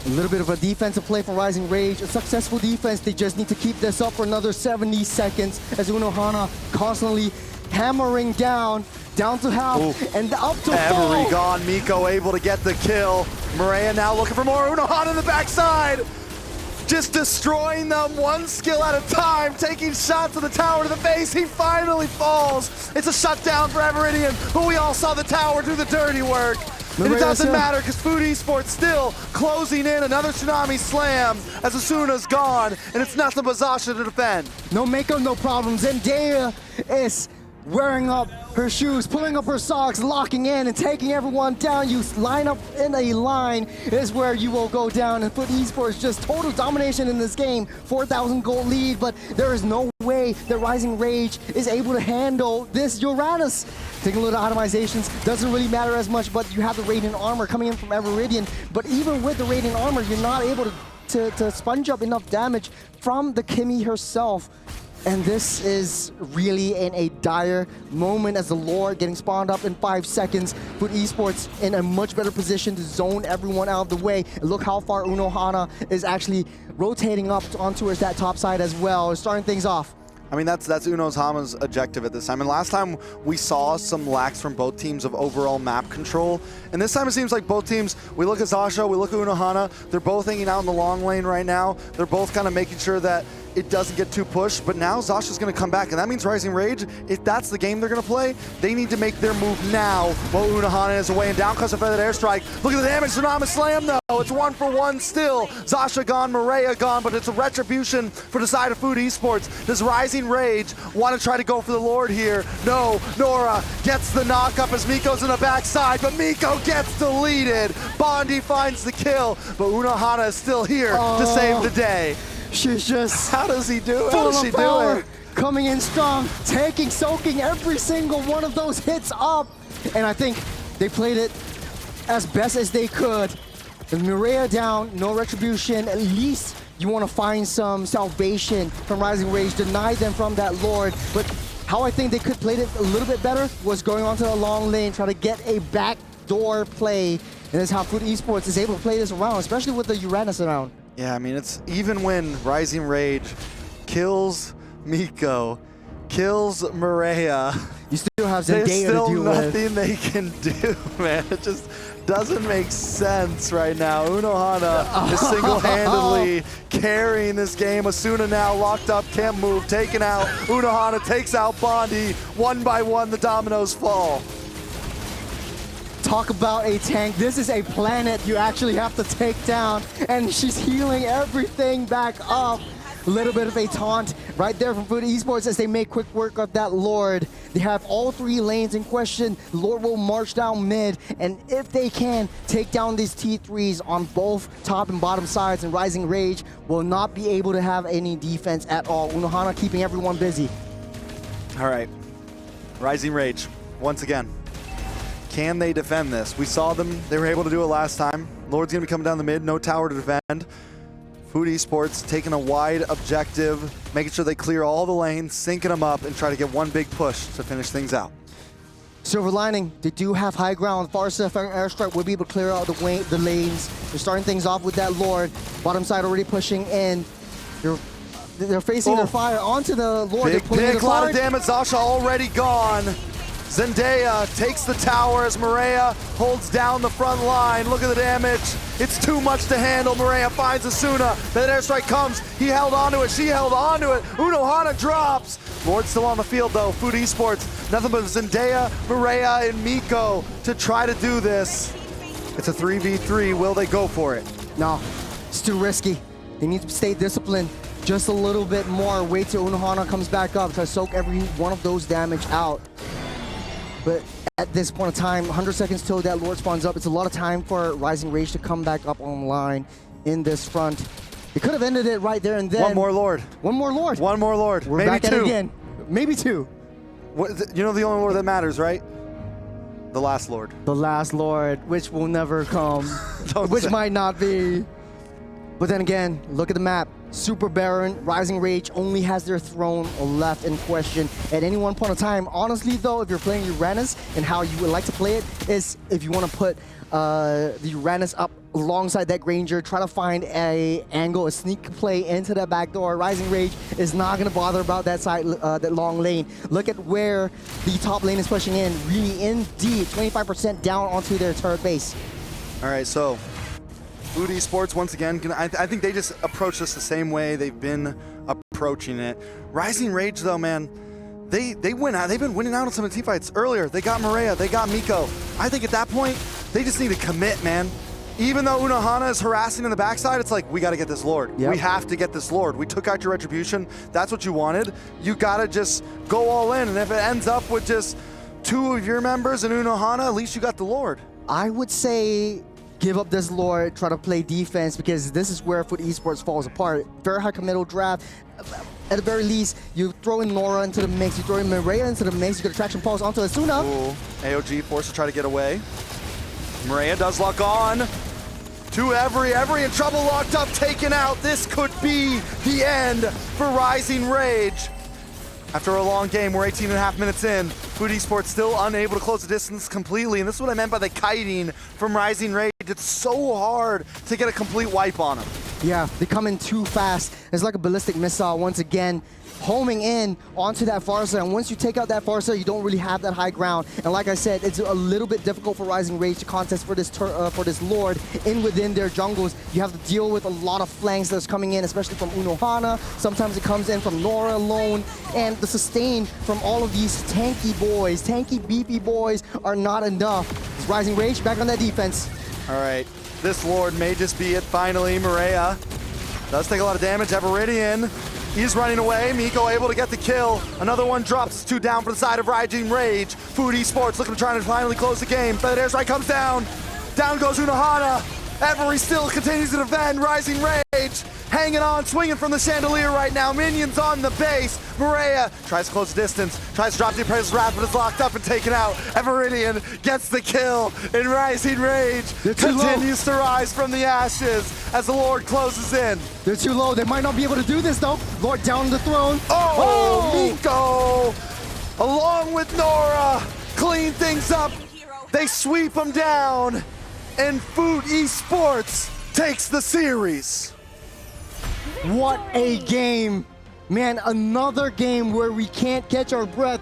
A little bit of a defensive play for Rising Rage. A successful defense. They just need to keep this up for another 70 seconds as Unohana constantly hammering down to half, and up to Every full. gone. Miko able to get the kill. Maria now looking for more. Unohana in the backside. Just destroying them one skill at a time, taking shots of the tower to the face. He finally falls. It's a shutdown for Everidian, who we all saw the tower do the dirty work. And it doesn't matter because Food Esports still closing in another Tsunami Slam as Asuna's gone, and it's nothing but Zasha to defend. No Mako, no problems. Zendaya is wearing up her shoes, pulling up her socks, locking in and taking everyone down. You line up in a line is where you will go down. And Foot Esports just total domination in this game. 4,000 gold lead, but there is no way that Rising Rage is able to handle this Uranus. Taking a little atomizations, doesn't really matter as much, but you have the Radiant Armor coming in from Everidian. But even with the Radiant Armor, you're not able to sponge up enough damage from the Kimmy herself. And this is really in a dire moment as the Lord getting spawned up in 5 seconds. Foot Esports in a much better position to zone everyone out of the way. And look how far Unohana is actually rotating up onto that top side as well, starting things off. I mean, that's Unohana's objective at this time. And last time we saw some lacks from both teams of overall map control. And this time it seems like both teams, we look at Zasha, we look at Unohana, they're both hanging out in the long lane right now. They're both kind of making sure that it doesn't get too pushed, but now Zasha's gonna come back, and that means Rising Rage, if that's the game they're gonna play, they need to make their move now while Unohana is away, and down comes a feathered airstrike. Look at the damage, Tsunami Slam though, it's 1-for-1 still. Zasha gone, Maria gone, but it's a retribution for the side of Food Esports. Does Rising Rage want to try to go for the Lord here? No, Nora gets the knock up as Miko's in the backside, but Miko gets deleted. Bondi finds the kill, but Unohana is still here to save the day. She's just how does he do it? Full How does she of do power, it? coming in strong, soaking every single one of those hits up. And I think they played it as best as they could. With Mireia down, no retribution, at least you want to find some salvation from Rising Rage, deny them from that Lord. But how I think they could play it a little bit better was going onto the long lane, try to get a backdoor play. And that's how Food Esports is able to play this around, especially with the Uranus around. Yeah, I mean, it's even when Rising Rage kills Miko, kills Mireia. You still have There's Zendaya still to deal with. nothing they can do, man. It just doesn't make sense right now. Unohana is single-handedly carrying this game. Asuna now locked up, can't move, taken out. Unohana takes out Bondi. One by one, the dominoes fall. Talk about a tank. This is a planet you actually have to take down, and she's healing everything back up. A little bit of a taunt right there from Food Esports as they make quick work of that Lord. They have all 3 lanes in question. Lord will march down mid, and if they can, take down these T3s on both top and bottom sides, and Rising Rage will not be able to have any defense at all. Unohana keeping everyone busy. All right, Rising Rage, once again. Can they defend this? We saw them, they were able to do it last time. Lord's gonna be coming down the mid, no tower to defend. Food Esports taking a wide objective, making sure they clear all the lanes, syncing them up, and try to get one big push to finish things out. Silver lining, they do have high ground. fiercest airstrike will be able to clear out the lanes. They're starting things off with that Lord. Bottom side already pushing in. They're facing their fire onto the Lord. Big pick, a lot of damage. Zasha already gone. Zendaya takes the tower as Maria holds down the front line. Look at the damage. It's too much to handle. Maria finds Asuna. That airstrike comes. He held onto it. She held onto it. Unohana drops. Lord's still on the field though. Food Esports, nothing but Zendaya, Maria, and Miko to try to do this. It's a 3v3. Will they go for it? No, it's too risky. They need to stay disciplined just a little bit more. Wait till Unohana comes back up. Try to soak every one of those damage out. But at this point in time, 100 seconds till that Lord spawns up. It's a lot of time for Rising Rage to come back up online in this front. They could have ended it right there and then. One more Lord. One more Lord. One more Lord. We're maybe back two. at it again. Maybe 2. You know the only Lord that matters, right? The last Lord. The last Lord, which will never come. Which might not be. But then again, look at the map. Super barren. Rising Rage only has their throne left in question at any one point in time. Honestly, though, if you're playing Uranus and how you would like to play it is if you want to put the Uranus up alongside that Granger, try to find a angle, a sneak play into that back door. Rising Rage is not going to bother about that side, that long lane. Look at where the top lane is pushing in, really in deep, 25% down onto their turret base. All right, so Food Esports, once again, I think they just approach this the same way they've been approaching it. Rising Rage, though, man, they win out. They've been winning out on some of the teamfights earlier. They got Maria, they got Miko. I think at that point, they just need to commit, man. Even though Unohana is harassing in the backside, it's like, we got to get this Lord. Yep. We have to get this Lord. We took out your retribution. That's what you wanted. You got to just go all in. And if it ends up with just 2 of your members and Unohana, at least you got the Lord. I would say give up this Lord, try to play defense, because this is where Food Esports falls apart. Very high committal draft. At the very least, you throw in Nora into the mix, you throw in Maria into the mix, you get a traction pulse onto Asuna. Ooh. AOG forced to try to get away. Maria does lock on. To Every in trouble, locked up, taken out. This could be the end for Rising Rage. After a long game, we're 18.5 minutes in. Food Esports still unable to close the distance completely, and this is what I meant by the kiting from Rising Rage. It's so hard to get a complete wipe on them. Yeah, they come in too fast. It's like a ballistic missile once again, homing in onto that Farsa, and once you take out that Farsa, you don't really have that high ground. And like I said, it's a little bit difficult for Rising Rage to contest for this Lord within their jungles. You have to deal with a lot of flanks that's coming in, especially from Unohana. Sometimes it comes in from Nora alone, and the sustain from all of these tanky boys, tanky beefy boys, are not enough. It's Rising Rage back on that defense. All right, this Lord may just be it finally. Maria does take a lot of damage. Everidian, he's running away. Miko able to get the kill. Another one drops. 2 down for the side of Rising Rage. Food Esports looking to try to finally close the game. But airstrike comes down. Down goes Unohana. Every still continues to defend. Rising Rage hanging on, swinging from the chandelier right now. Minions on the base. Maria tries to close the distance, tries to drop the Apprentice's Wrath, but it's locked up and taken out. Everidian gets the kill, and Rising Rage continues to rise from the ashes as the Lord closes in. They're too low. They might not be able to do this, though. Lord down the throne. Oh, Miko, along with Nora, clean things up. They sweep them down, and Food Esports takes the series. What a game. Man, another game where we can't catch our breath.